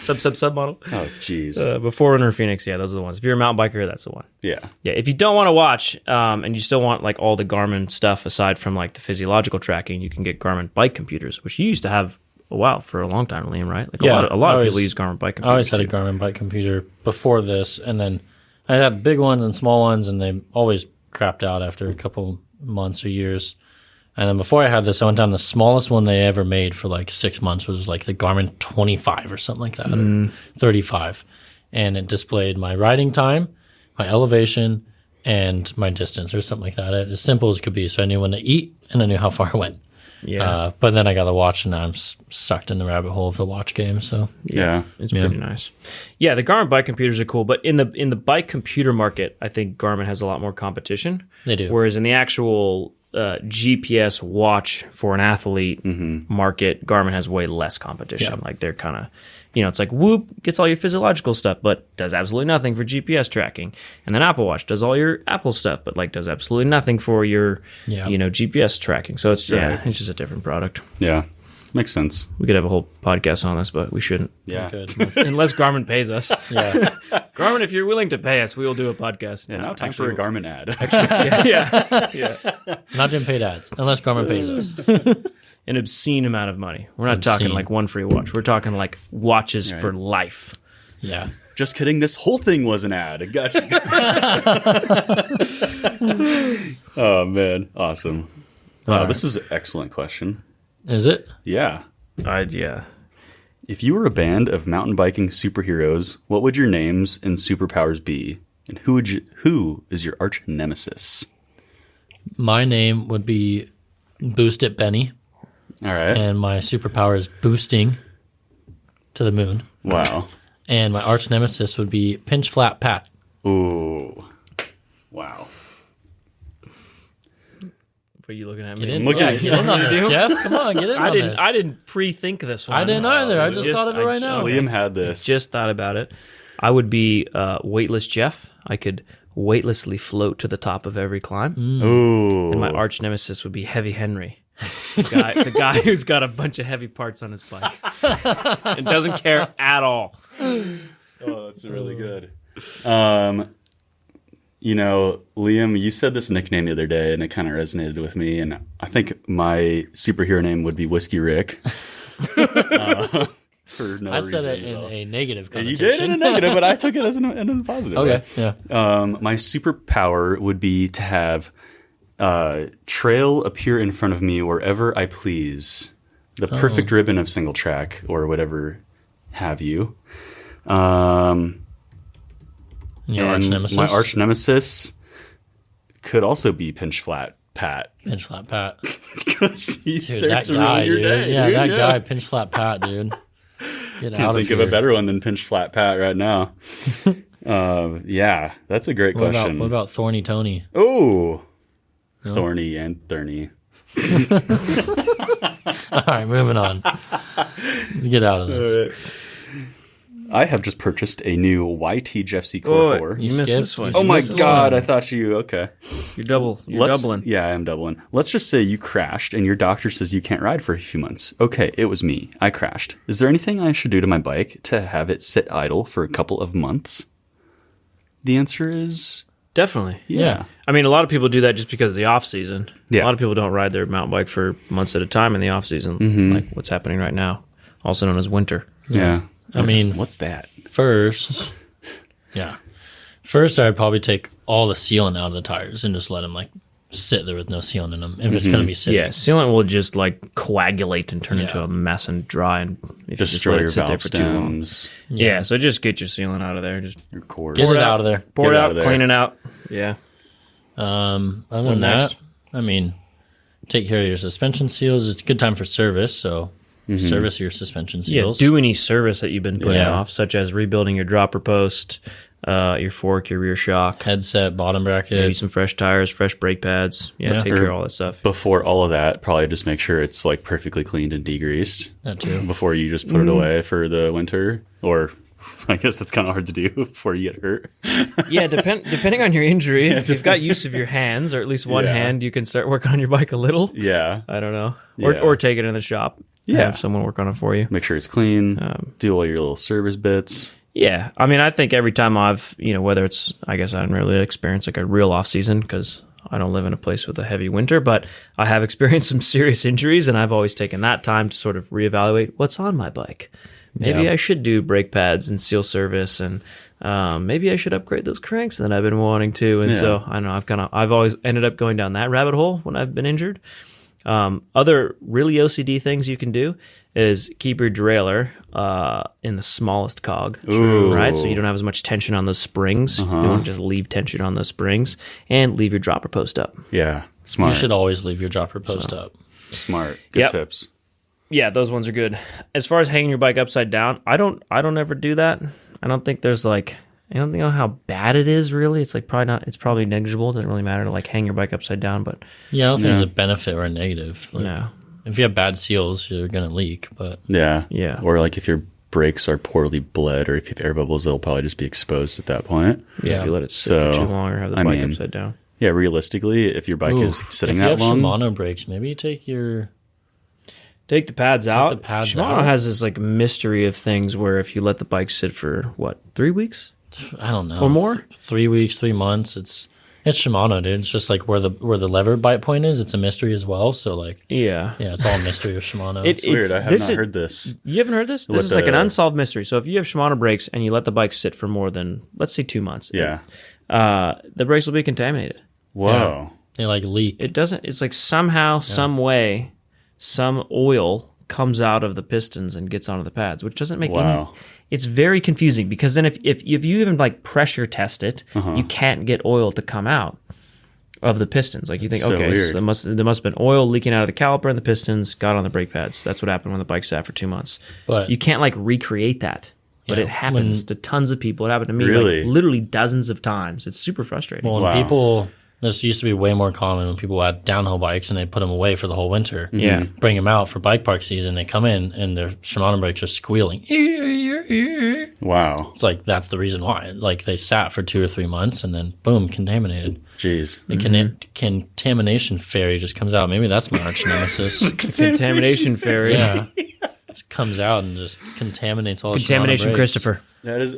Sub-model. Oh, jeez. But Forerunner or Phoenix, those are the ones. If you're a mountain biker, that's the one. Yeah. Yeah, if you don't want to watch and you still want like all the Garmin stuff aside from like the physiological tracking, you can get Garmin bike computers, which you used to have for a long time, Liam, right? Like a lot of people use Garmin bike computers. I always had a Garmin bike computer before this, and then I had big ones and small ones, and they always crapped out after a couple months or years. And then before I had this, I went down the smallest one they ever made for like 6 months was like the Garmin 25 or something like that, or 35. And it displayed my riding time, my elevation, and my distance or something like that. As simple as could be. So I knew when to eat, and I knew how far I went. Yeah, but then I got the watch, and now I'm sucked in the rabbit hole of the watch game. So it's pretty nice. Yeah, the Garmin bike computers are cool, but in the bike computer market, I think Garmin has a lot more competition. They do. Whereas in the actual GPS watch for an athlete market, Garmin has way less competition. Like they're kind of, it's like Whoop gets all your physiological stuff, but does absolutely nothing for GPS tracking. And then Apple Watch does all your Apple stuff, but like does absolutely nothing for your, GPS tracking. So it's it's just a different product. Yeah. Makes sense. We could have a whole podcast on this, but we shouldn't. Yeah. Unless Garmin pays us. Yeah. Garmin, if you're willing to pay us, we will do a podcast. Yeah, now time for a Garmin ad. Yeah. Not doing paid ads, unless Garmin pays us. An obscene amount of money. We're not talking like one free watch. We're talking like watches for life. Yeah. Just kidding. This whole thing was an ad. Gotcha. Oh, man. Awesome. Wow, this is an excellent question. Is it? Yeah. Yeah. If you were a band of mountain biking superheroes, what would your names and superpowers be? And who is your arch nemesis? My name would be Boost It Benny. All right. And my superpower is boosting to the moon. Wow. And my arch nemesis would be Pinch Flat Pat. Ooh. Wow. What are you looking at Get me? in, get in on this, Jeff. Come on, get in on this. I didn't pre-think this one. I didn't either. I just thought of it right now. Liam had this. Just thought about it. I would be weightless Jeff. I could weightlessly float to the top of every climb. Ooh. And my arch nemesis would be Heavy Henry. The guy who's got a bunch of heavy parts on his bike and doesn't care at all. Oh, that's really good. Liam, you said this nickname the other day, and it kind of resonated with me. And I think my superhero name would be Whiskey Rick. For no I said reason, it in a negative connotation. You did in a negative, but I took it as in a positive. Okay, way. yeah. My superpower would be to have trail appear in front of me wherever I please. The perfect ribbon of single track or whatever have you. Your arch nemesis? My arch nemesis could also be Pinch Flat Pat. Pinch Flat Pat. Because he's Dude, there that to guy, ruin your dude. day. Yeah, dude. that guy, Pinch Flat Pat, dude. Get Can't think of a better one than Pinch Flat Pat right now. Yeah, that's a great question. What about Thorny Tony? Oh, no? Thorny and Thorny. All right, moving on. Let's get out of this. I have just purchased a new YT Jeff C. Core 4. You missed this one. Oh my God, I thought you, okay. You're doubling. Yeah, I am doubling. Let's just say you crashed and your doctor says you can't ride for a few months. Okay, it was me. I crashed. Is there anything I should do to my bike to have it sit idle for a couple of months? The answer is... Definitely. Yeah. I mean, a lot of people do that just because of the off season. Yeah. A lot of people don't ride their mountain bike for months at a time in the off season, like what's happening right now, also known as winter. Yeah. What's that? First, I'd probably take all the sealant out of the tires and just let them sit there with no sealant in them if it's going to be sitting. Yeah, sealant will just coagulate and turn into a mess and dry, and if destroy you just let it your sit there for too long. Yeah, so just get your sealant out of there. Just your cord. Get it out of there. Pour it out, clean it out. Yeah. Other than that, take care of your suspension seals. It's a good time for service, so service your suspension seals. Yeah, do any service that you've been putting off, such as rebuilding your dropper post, your fork, your rear shock, headset, bottom bracket, maybe some fresh tires, fresh brake pads. Take care of all that stuff. Before all of that, probably just make sure it's perfectly cleaned and degreased. That too. Before you just put it away for the winter, or I guess that's kind of hard to do before you get hurt. Yeah, depending on your injury, if you've got use of your hands, or at least one hand, you can start working on your bike a little. Yeah. I don't know. Or take it in the shop. Yeah. Have someone work on it for you. Make sure it's clean. Do all your little service bits. Yeah. I think every time I've, whether it's, I guess I didn't really experience a real off season because I don't live in a place with a heavy winter, but I have experienced some serious injuries, and I've always taken that time to sort of reevaluate what's on my bike. Maybe I should do brake pads and seal service, and maybe I should upgrade those cranks that I've been wanting to. And so I don't know, I've always ended up going down that rabbit hole when I've been injured. Other really OCD things you can do is keep your derailleur in the smallest cog, right? So you don't have as much tension on those springs. You don't just leave tension on those springs, and leave your dropper post up. Yeah, smart. You should always leave your dropper post up. Smart. Good tips. Yeah, those ones are good. As far as hanging your bike upside down, I don't ever do that. I don't think there's I don't know how bad it is really. It's probably not. It's probably negligible. It doesn't really matter to hang your bike upside down. But yeah, I don't think there's a benefit or a negative. If you have bad seals, you're gonna leak. But yeah. Or if your brakes are poorly bled, or if you have air bubbles, they'll probably just be exposed at that point. Yeah, if you let it sit for too long or have the bike upside down. Yeah, realistically, if your bike is sitting that long, if you have Shimano brakes, maybe you take the pads out. Shimano has this mystery of things where if you let the bike sit for 3 weeks? I don't know. Or more? 3 weeks, 3 months. It's Shimano, dude. It's just like where the lever bite point is. It's a mystery as well. So like, yeah, it's all a mystery of Shimano. It's weird. I have not heard this. You haven't heard this? This is like an unsolved mystery. So if you have Shimano brakes and you let the bike sit for more than, let's say, 2 months, the brakes will be contaminated. Whoa. Yeah. They like leak. It doesn't. It's like somehow, some way, some oil comes out of the pistons and gets onto the pads, which doesn't make any. It's very confusing because then if you even like pressure test it, you can't get oil to come out of the pistons. Like you think, so there must have been oil leaking out of the caliper and the pistons got on the brake pads. That's what happened when the bike sat for 2 months. But you can't like recreate that. But it happens to tons of people. It happened to me like literally dozens of times. It's super frustrating. Well, when people, this used to be way more common when people had downhill bikes and they put them away for the whole winter. Yeah. Bring them out for bike park season. They come in and their Shimano brakes are squealing. Wow. It's like that's the reason why. Like they sat for 2 or 3 months and then boom, contaminated. Jeez. The contamination fairy just comes out. Maybe that's my arch nemesis. Contamination fairy. Yeah. Just comes out and just contaminates all Contamination Christopher. That is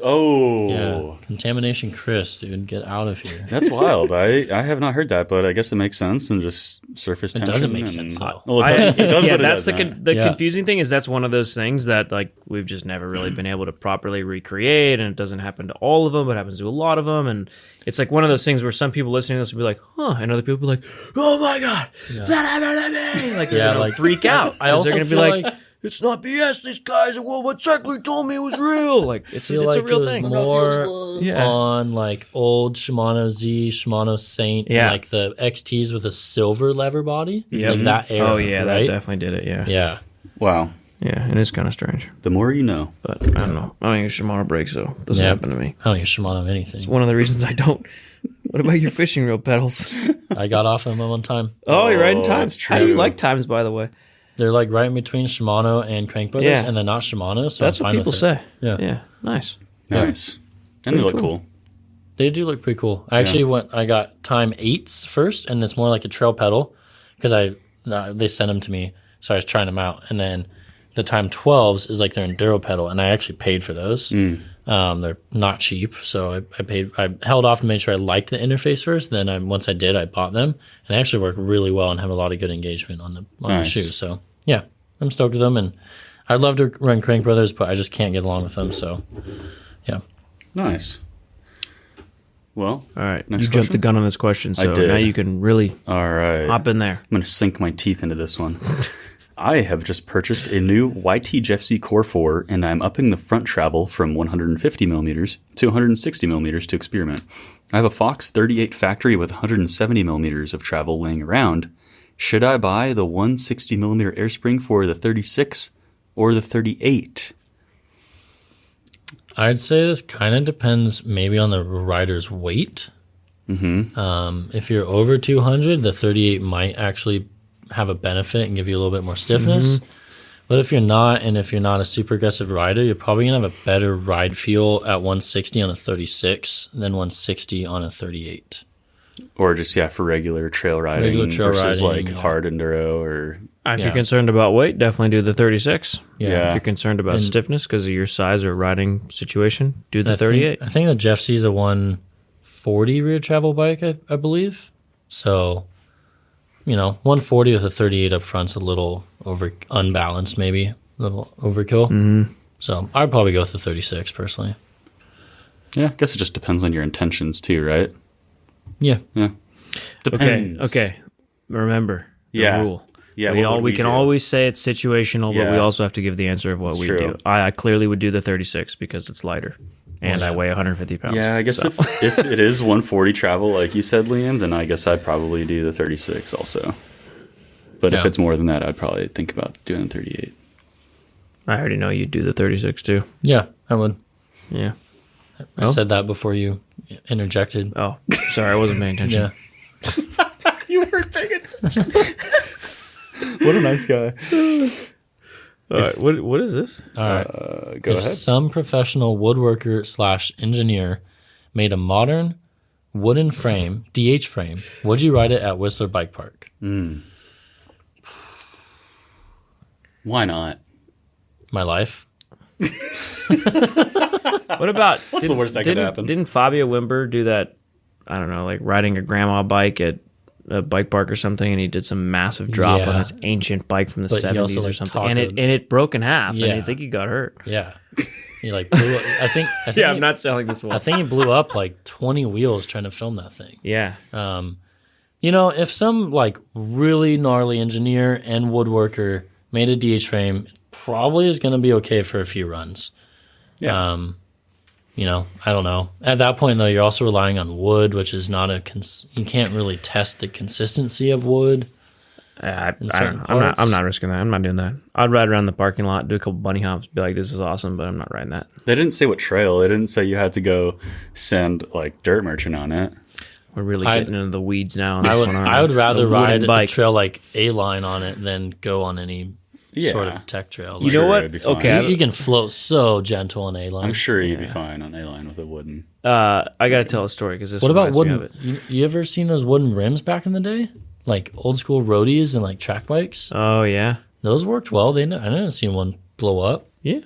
Contamination Chris, dude, get out of here. That's wild. I have not heard that, but I guess it makes sense and just surface tension. It doesn't make sense though. Well, it does. Yeah, that's the confusing thing is that's one of those things that like we've just never really been able to properly recreate, and it doesn't happen to all of them, but it happens to a lot of them, and it's like one of those things where some people listening to this will be like, huh, and other people will be like, oh my god, that happened to me, like like freak out. I also they're gonna be like it's not BS. These guys at World Wide Cycling told me it was real. Like it's a real thing. More on like old Shimano Z, Shimano Saint, and like the XTs with a silver lever body. Yeah, like that era. Oh yeah, right? that definitely did it. Yeah. Yeah. Wow. Yeah, it is kind of strange. The more you know. But I don't know. I don't use Shimano brakes, so it doesn't happen to me. I don't use Shimano anything. It's one of the reasons I don't. What about your fishing reel pedals? I got off them one time. Oh, you're riding Times. That's true. How do you like Times, by the way? They're like right in between Shimano and Crank Brothers, and they're not Shimano, so that's I'm fine what people with say. Yeah. Yeah. Nice. Nice. And they look cool. They do look pretty cool. I actually I got Time 8s first, and it's more like a trail pedal because they sent them to me, so I was trying them out. And then the Time 12s is like their enduro pedal, and I actually paid for those. They're not cheap, so I held off to make sure I liked the interface first. Then once I did, I bought them, and they actually work really well and have a lot of good engagement on the shoe. So yeah, I'm stoked with them, and I'd love to run Crank Brothers, but I just can't get along with them. So yeah, nice. Well, all right, you jumped the gun on this question, so now you can really hop in there. I'm going to sink my teeth into this one. I have just purchased a new YT GFC Core 4, and I'm upping the front travel from 150 millimeters to 160 millimeters to experiment. I have a Fox 38 factory with 170 millimeters of travel laying around. Should I buy the 160 millimeter air spring for the 36 or the 38? I'd say this kind of depends maybe on the rider's weight. If you're over 200, the 38 might actually have a benefit and give you a little bit more stiffness. But if you're not, and if you're not a super aggressive rider, you're probably going to have a better ride feel at 160 on a 36 than 160 on a 38. Or just, for regular trail riding versus like hard enduro or... If you're concerned about weight, definitely do the 36. If you're concerned about stiffness because of your size or riding situation, do the 38. I think the Jeff C is a 140 rear travel bike, I believe. So... 140 with a 38 up front's a little unbalanced, maybe a little overkill. So I'd probably go with the 36 personally. Yeah, I guess it just depends on your intentions too, right? Yeah. Depends. Okay. Remember the rule. Yeah, we can always say it's situational, but we also have to give the answer of what we do. I clearly would do the 36 because it's lighter. And I weigh 150 pounds. Yeah, I guess if it is 140 travel, like you said, Liam, then I guess I'd probably do the 36 also. But if it's more than that, I'd probably think about doing 38. I already know you'd do the 36 too. Yeah, I would. Yeah. I said that before you interjected. Oh, sorry, I wasn't paying attention. You weren't paying attention. What a nice guy. All right, what is this? All right. Go ahead. Some professional woodworker / engineer made a modern wooden frame, DH frame, would you ride it at Whistler Bike Park? Why not? My life. What about... What's the worst that could happen? Didn't Fabio Wimber do that I don't know, like riding a grandma bike at a bike park or something, and he did some massive drop on this ancient bike from the 70s or something, and it broke in half, and I think he got hurt. Yeah. He like blew up. I think I'm not selling this one. I think he blew up like 20 wheels trying to film that thing. Yeah. If some like really gnarly engineer and woodworker made a DH frame, it probably is going to be okay for a few runs. Yeah. I don't know. At that point, though, you're also relying on wood, which is not you can't really test the consistency of wood. I don't know. I'm not risking that. I'm not doing that. I'd ride around the parking lot, do a couple bunny hops, be like, this is awesome, but I'm not riding that. They didn't say what trail. They didn't say you had to go send like dirt merchant on it. We're really getting into the weeds now. On this I would rather ride a trail like A-line on it than go on any sort of tech trail. You know what? Okay, you can float so gentle on A-line. I'm sure you'd be fine on A-line with a wooden. I got to tell a story because this. What about wooden? You ever seen those wooden rims back in the day, like old school roadies and like track bikes? Oh yeah, those worked well. I didn't see one blow up. Yeah,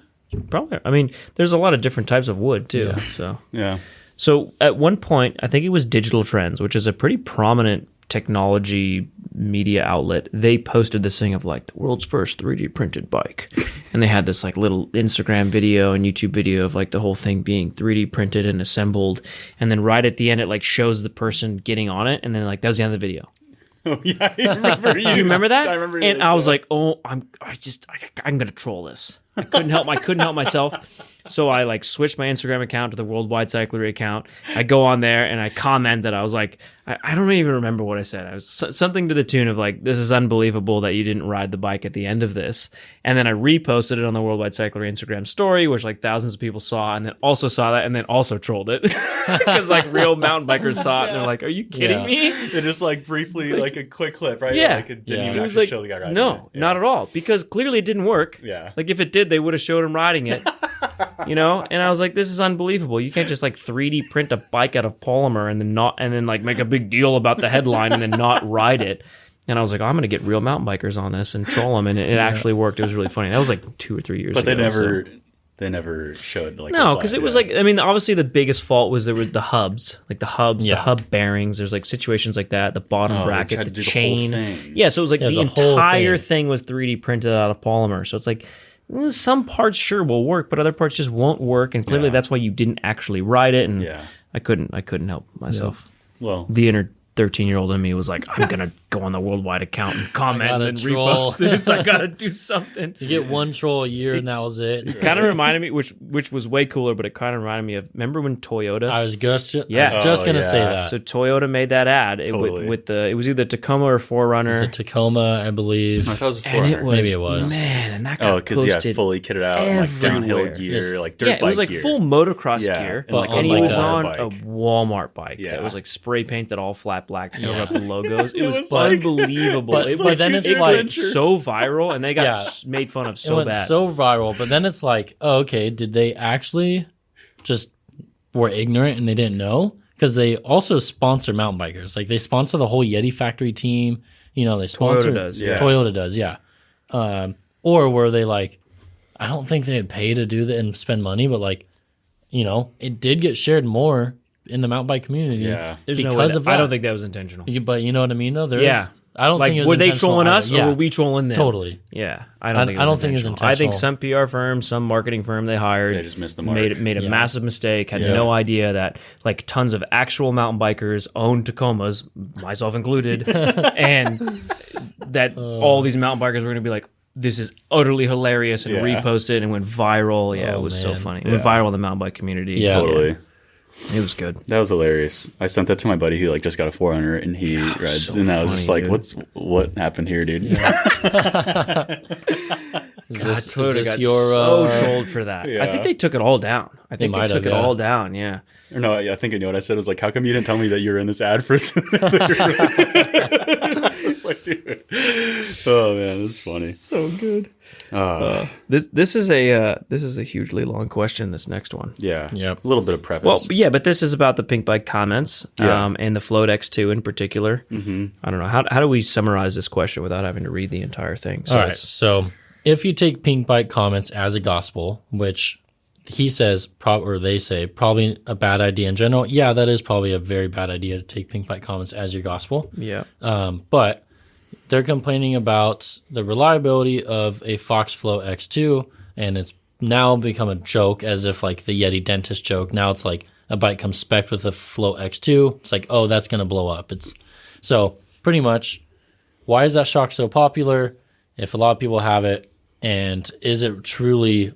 probably. I mean, there's a lot of different types of wood too. Yeah. So yeah. So at one point, I think it was Digital Trends, which is a pretty prominent technology media outlet. They posted this thing of like the world's first 3D printed bike. And they had this like little Instagram video and YouTube video of like the whole thing being 3D printed and assembled. And then right at the end, it like shows the person getting on it. And then like, that was the end of the video. Oh yeah, I remember you. You remember that? I remember. And I was like, oh, I'm gonna troll this. I couldn't help myself. So I like switched my Instagram account to the Worldwide Cyclery account. I go on there and I commented. I was like, I don't even remember what I said. I was something to the tune of like, this is unbelievable that you didn't ride the bike at the end of this. And then I reposted it on the Worldwide Cyclery Instagram story, which like thousands of people saw, and then also saw that and then also trolled it. Because like real mountain bikers saw it and they're like, are you kidding me? They just like briefly like a quick clip, right? Yeah. Like it didn't even actually show the guy riding it. No, not at all. Because clearly it didn't work. Yeah. Like if it did, they would have showed him riding it. And I was like, this is unbelievable. You can't just like 3D print a bike out of polymer and then like make a big deal about the headline and then not ride it. And I was like, I'm going to get real mountain bikers on this and troll them. And it actually worked. It was really funny. That was like 2 or 3 years ago. But they never showed like no, because it was like, I mean, obviously the biggest fault was there was the hubs, like the hub bearings. There's like situations like that, the bottom bracket, the chain. Yeah, so it was like the entire thing was 3D printed out of polymer. So it's like, some parts sure will work, but other parts just won't work, and clearly that's why you didn't actually ride it. And I couldn't help myself. Yeah. Well, the inner 13-year-old in me was like, I'm gonna go on the Worldwide account and comment and repost this. I gotta do something. You get one troll a year, and that was it. It kind of reminded me, which was way cooler, but it kind of reminded me of. Remember when Toyota? I was just gonna say that. So Toyota made that ad with it was either Tacoma or 4Runner. It was a Tacoma, I believe. I thought it was a 4Runner. Maybe it was. Man, and that got posted fully kitted out, like downhill gear, like dirt bike gear. It was like full motocross gear, and he was on a Walmart bike that was like spray painted all flat black to cover up the logos. It was unbelievable. But then it's like so viral, and they got made fun of so bad. It went so viral, but then it's like, oh, okay, did they actually just were ignorant and they didn't know? Because they also sponsor mountain bikers. Like they sponsor the whole Yeti factory team. They sponsor Toyota does, yeah. Or were they like, I don't think they had paid to do that and spend money, but like, it did get shared more in the mountain bike community. Yeah, there's no way I don't think that was intentional. But you know what I mean, though. I don't like, think it was were they trolling us or were we trolling them? Totally. Yeah, I don't think it was intentional. I think some PR firm, some marketing firm they hired, they just missed the mark. Made a massive mistake. Had no idea that like tons of actual mountain bikers owned Tacomas, myself included, and that all these mountain bikers were going to be like, this is utterly hilarious, and repost it and went viral. Yeah, it was so funny. It went viral in the mountain bike community. Yeah, totally. It was good. That was hilarious. I sent that to my buddy who like just got a 4Runner and he rides, and I was just like, dude. what happened here, dude? Yeah. Toyota got so trolled for that. Yeah. I think they took it all down. I think they took it all down. Yeah. Or no, I think I know what I said. It was like, how come you didn't tell me that you were in this ad for it? It's like, dude. Oh man, this is funny. So good. This is a hugely long question. This next one, a little bit of preface. Well, yeah, but this is about the pink bike comments, and the Float X2 in particular. Mm-hmm. I don't know how do we summarize this question without having to read the entire thing. So all right, so if you take pink bike comments as a gospel, which he says, or they say, probably a bad idea in general. Yeah, that is probably a very bad idea to take pink bike comments as your gospel. Yeah. But they're complaining about the reliability of a Fox Flow X2, and it's now become a joke, as if like the Yeti dentist joke. Now it's like a bike comes spec'd with a Flow X2. It's like, oh, that's going to blow up. So pretty much, why is that shock so popular if a lot of people have it, and is it truly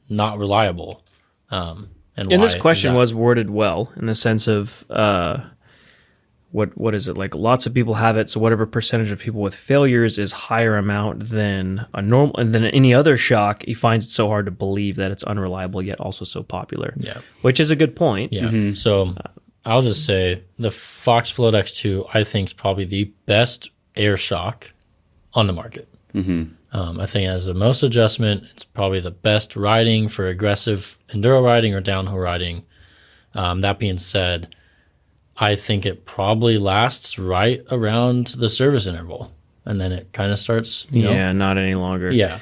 not reliable? And this question was worded well in the sense of what is it, like lots of people have it, so whatever percentage of people with failures is higher amount than a normal, and than any other shock. He finds it so hard to believe that it's unreliable yet also so popular. Yeah, which is a good point. Yeah. So I'll just say the Fox Float X2 I think is probably the best air shock on the market. I think it has the most adjustment. It's probably the best riding for aggressive enduro riding or downhill riding. That being said, I think it probably lasts right around the service interval, and then it kind of starts, not any longer. Yeah.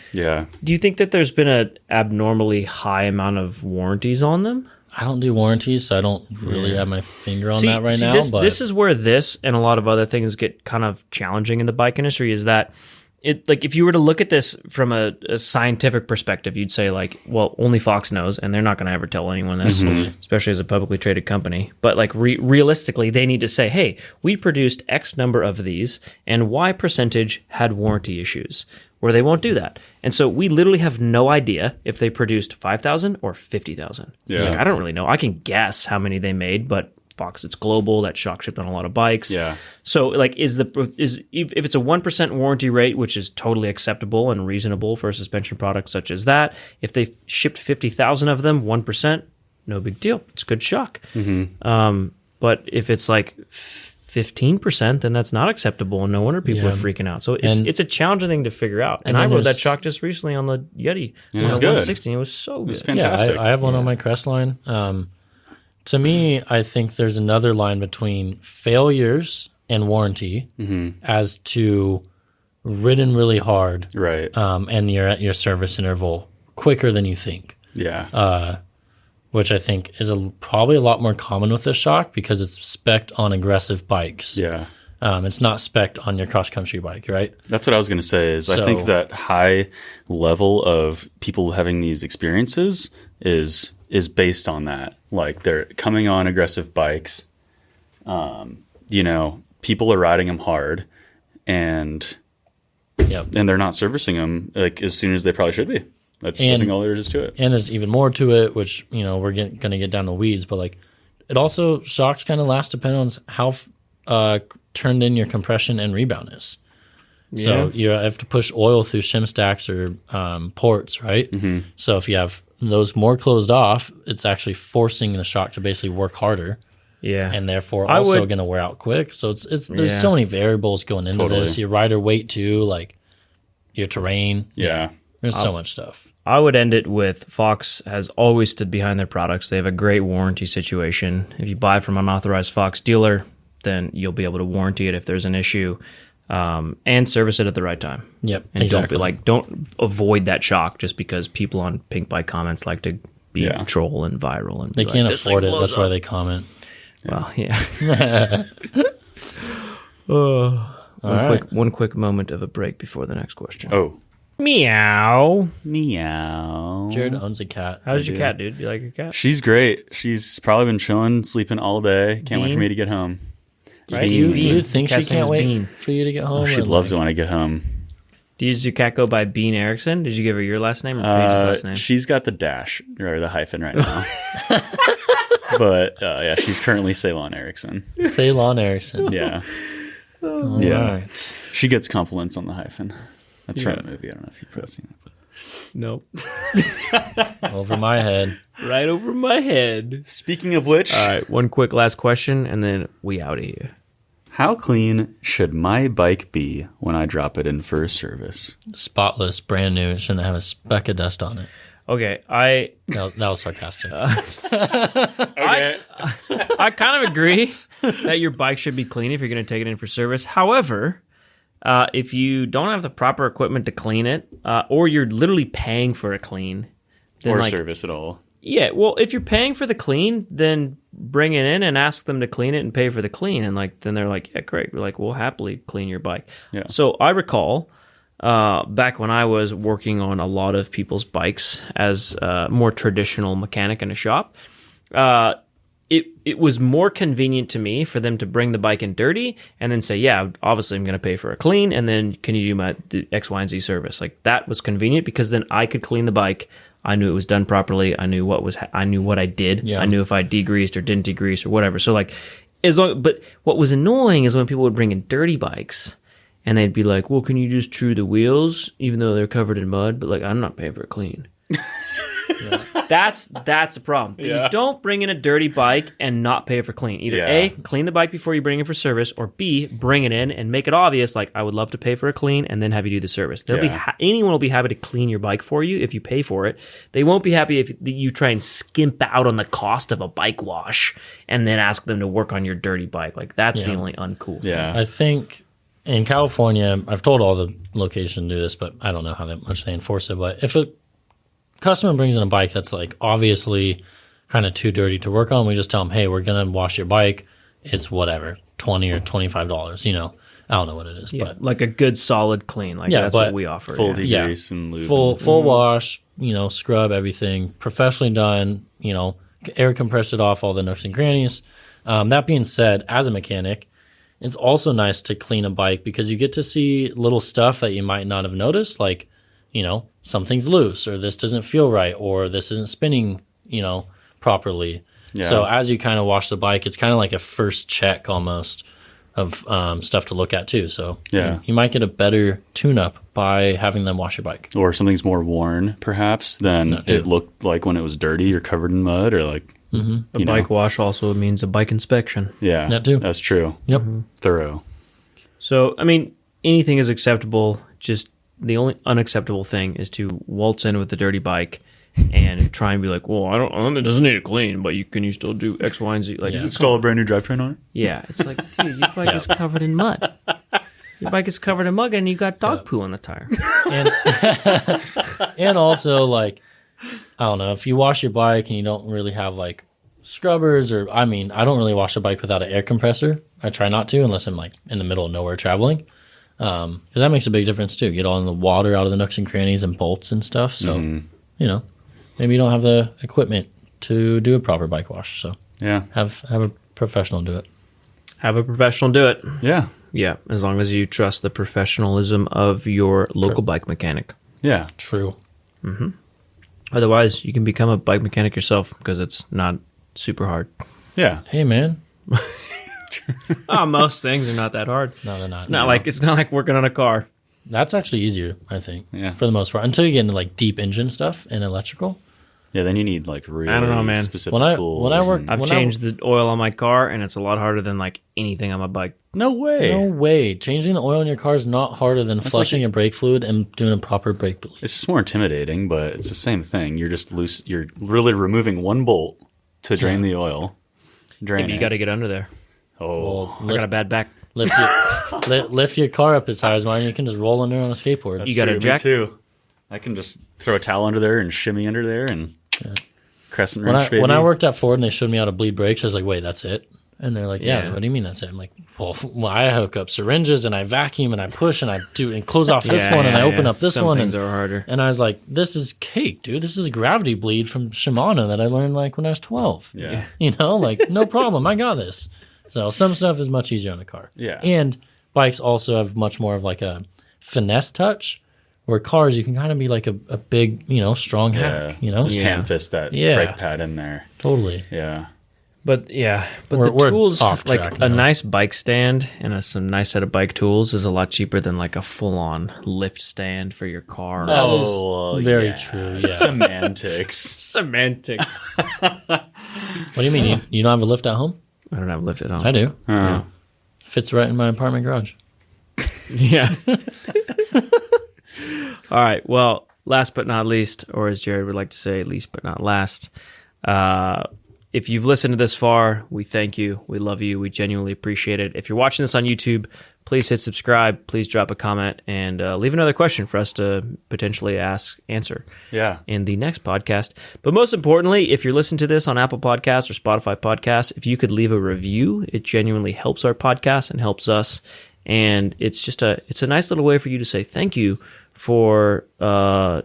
Do you think that there's been an abnormally high amount of warranties on them? I don't do warranties, so I don't really have my finger on that right now. This is where this and a lot of other things get kind of challenging in the bike industry, is that it, like, if you were to look at this from a scientific perspective, you'd say like, well, only Fox knows, and they're not going to ever tell anyone this, especially as a publicly traded company. But like realistically, they need to say, hey, we produced X number of these, and Y percentage had warranty issues, where they won't do that. And so we literally have no idea if they produced 5,000 or 50,000. Yeah. Like, I don't really know. I can guess how many they made, but Fox, it's global. That shock shipped on a lot of bikes. Yeah. So like, if it's a 1% warranty rate, which is totally acceptable and reasonable for a suspension product such as that, if they shipped 50,000 of them, 1%, no big deal. It's a good shock. But if it's like 15%, then that's not acceptable, and no wonder people are freaking out. So it's a challenging thing to figure out. And I rode that shock just recently on the Yeti. It was good. 160. It was so good. It was fantastic. Yeah, I have one on my Crestline. To me, I think there's another line between failures and warranty as to ridden really hard, right? And you're at your service interval quicker than you think. Yeah. Which I think is probably a lot more common with this shock because it's spec'd on aggressive bikes. Yeah. It's not spec'd on your cross-country bike, right? That's what I was going to say is I think that high level of people having these experiences is based on that. Like, they're coming on aggressive bikes. People are riding them hard, and they're not servicing them like as soon as they probably should be. That's I think all there is to it. And there's even more to it, which we're going to get down the weeds. But like, it also shocks kind of last depend on how turned in your compression and rebound is. Yeah. So you have to push oil through shim stacks or ports, right? So if you have those more closed off, it's actually forcing the shock to basically work harder. Yeah, and therefore also going to wear out quick. So it's there's so many variables going into this. Your rider weight too, like your terrain. Yeah, there's so much stuff. I would end it with Fox has always stood behind their products. They have a great warranty situation. If you buy from an authorized Fox dealer, then you'll be able to warranty it if there's an issue, and service it at the right time. Yep, and exactly. don't avoid that shock just because people on Pink Bike comments like to be troll and viral, and they can't afford it. That's why they comment. Well, yeah. One quick moment of a break before the next question. Oh. Meow. Jared owns a cat. How's your cat, dude? You like your cat? She's great. She's probably been chilling, sleeping all day. Can't wait for me to get home. Right? Do you think she can't wait for you to get home? She loves it when I get home. Does your cat go by Bean Erickson? Did you give her your last name or Paige's last name? She's got the dash or the hyphen right now. But she's currently Ceylon Erickson. Ceylon Erickson. Yeah. Right. She gets compliments on the hyphen. That's from a movie. I don't know if you've probably seen that. Nope. Over my head. Right over my head. Speaking of which. All right, one quick last question, and then we out of here. How clean should my bike be when I drop it in for a service? Spotless, brand new. It shouldn't have a speck of dust on it. Okay, that was sarcastic. Okay. I kind of agree that your bike should be clean if you're going to take it in for service. However, if you don't have the proper equipment to clean it, or you're literally paying for a clean, then or service at all. Yeah, well, if you're paying for the clean, then bring it in and ask them to clean it and pay for the clean. And then they're like, yeah, great. We're like, we'll happily clean your bike. Yeah. So I recall back when I was working on a lot of people's bikes as a more traditional mechanic in a shop, it was more convenient to me for them to bring the bike in dirty and then say, yeah, obviously I'm going to pay for a clean. And then can you do the X, Y, and Z service? Like that was convenient because then I could clean the bike. I knew it was done properly. I knew what I did. Yeah. I knew if I degreased or didn't degrease or whatever. So but what was annoying is when people would bring in dirty bikes and they'd be like, well, can you just true the wheels even though they're covered in mud? But like, I'm not paying for a clean. Yeah. That's the problem. Yeah. You don't bring in a dirty bike and not pay for clean. Either A, clean the bike before you bring it for service, or B, bring it in and make it obvious. Like, I would love to pay for a clean and then have you do the service. Anyone will be happy to clean your bike for you if you pay for it. They won't be happy if you try and skimp out on the cost of a bike wash and then ask them to work on your dirty bike. Like, that's the only uncool thing. I think in California, I've told all the locations to do this, but I don't know how much they enforce it. But if a customer brings in a bike that's like obviously kind of too dirty to work on, we just tell them, hey, we're going to wash your bike. It's whatever, $20 or $25, I don't know what it is. But like a good solid clean. Like that's what we offer. Full degrease and lube. Full wash, scrub everything, professionally done, air compressed it off all the nooks and crannies. That being said, as a mechanic, it's also nice to clean a bike because you get to see little stuff that you might not have noticed, like, something's loose, or this doesn't feel right, or this isn't spinning, properly. Yeah. So as you kind of wash the bike, it's kind of like a first check almost of stuff to look at too. So you might get a better tune-up by having them wash your bike. Or something's more worn, perhaps, than it looked like when it was dirty or covered in mud, or like... Mm-hmm. A bike wash also means a bike inspection. Yeah, that too. That's true. Yep. Thorough. So, I mean, anything is acceptable, just... The only unacceptable thing is to waltz in with the dirty bike and try and be like, well, it doesn't need to clean, but can you still do X, Y, and Z? Like, install a brand new drivetrain on it? Yeah. It's like, dude, your bike is covered in mud. Your bike is covered in mud and you got dog poo on the tire. And also, like, I don't know, if you wash your bike and you don't really have like scrubbers I don't really wash a bike without an air compressor. I try not to unless I'm like in the middle of nowhere traveling. Because that makes a big difference too. Get all the water out of the nooks and crannies and bolts and stuff. So, maybe you don't have the equipment to do a proper bike wash. So, have a professional do it. Have a professional do it. Yeah. Yeah, as long as you trust the professionalism of your local bike mechanic. Yeah. True. Mm-hmm. Otherwise, you can become a bike mechanic yourself because it's not super hard. Yeah. Hey, man. Most things are not that hard. No, they're not. It's not like working on a car. That's actually easier, I think. Yeah. For the most part, until you get into like deep engine stuff and electrical. Yeah, then you need like really I don't know, man. specific tools. I've changed the oil on my car, and it's a lot harder than like anything on my bike. No way. No way. Changing the oil in your car is not harder than flushing your brake fluid and doing a proper brake bleed. It's just more intimidating, but it's the same thing. You're just loose. You're really removing one bolt to drain the oil. You got to get under there. Oh, I got a bad back. Lift your car up as high as mine. You can just roll under on a skateboard. That's you got a jack too. I can just throw a towel under there and shimmy under there and crescent wrench. When I worked at Ford and they showed me how to bleed brakes, I was like, "Wait, that's it?" And they're like, "Yeah, what do you mean that's it?" I'm like, "Well, I hook up syringes and I vacuum and I push and I do and close off this one and I open up this one." Some things are harder. And I was like, "This is cake, dude. This is gravity bleed from Shimano that I learned like when I was 12." Yeah, like no problem. I got this. So some stuff is much easier on the car. Yeah. And bikes also have much more of like a finesse touch, where cars you can kind of be like a big, strong hack, Just hand fist that brake pad in there. Totally. Yeah. But the tools, like a nice bike stand and some nice set of bike tools is a lot cheaper than like a full-on lift stand for your car. That is very true. Yeah. Semantics. What do you mean? You don't have a lift at home? I don't have a lift at home. I do. Yeah. Fits right in my apartment garage. Yeah. All right. Well, last but not least, or as Jared would like to say, least but not last, if you've listened to this far, we thank you. We love you. We genuinely appreciate it. If you're watching this on YouTube, please hit subscribe. Please drop a comment and leave another question for us to potentially answer in the next podcast. But most importantly, if you're listening to this on Apple Podcasts or Spotify Podcasts, if you could leave a review, it genuinely helps our podcast and helps us. And it's just it's a nice little way for you to say thank you for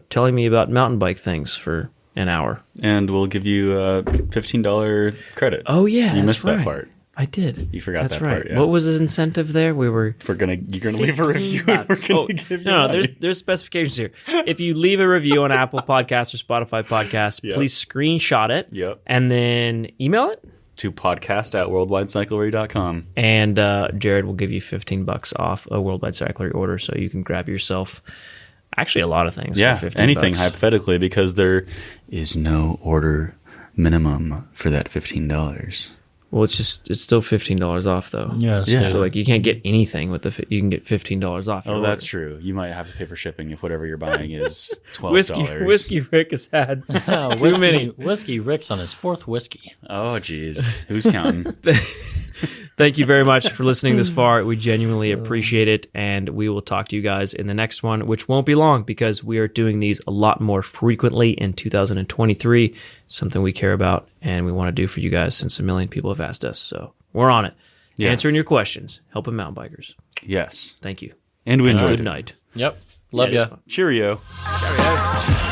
telling me about mountain bike things for an hour. And we'll give you a $15 credit. Oh, yeah. You missed that part. I did. You forgot that part. Yeah. What was the incentive there? You're gonna leave a review. There's specifications here. If you leave a review on Apple Podcasts or Spotify Podcasts, please screenshot it. And then email it to podcast@worldwidecyclery.com. And Jared will give you $15 off a Worldwide Cyclery order, so you can grab yourself actually a lot of things. Yeah, for anything hypothetically, because there is no order minimum for that $15. Well, it's still $15 off though. Yeah. So like you can't get anything with you can get $15 off. Oh, that's true. You might have to pay for shipping if whatever you're buying is $12. Whiskey Rick has had too many. Whiskey Rick's on his 4th whiskey. Oh, geez. Who's counting? Thank you very much for listening this far. We genuinely appreciate it, and we will talk to you guys in the next one, which won't be long because we are doing these a lot more frequently in 2023, something we care about and we want to do for you guys since a million people have asked us. So we're on it. Answering your questions, helping mountain bikers. Yes. Thank you. And we enjoyed it. Good night. Yep. Love ya. Cheerio. Cheerio.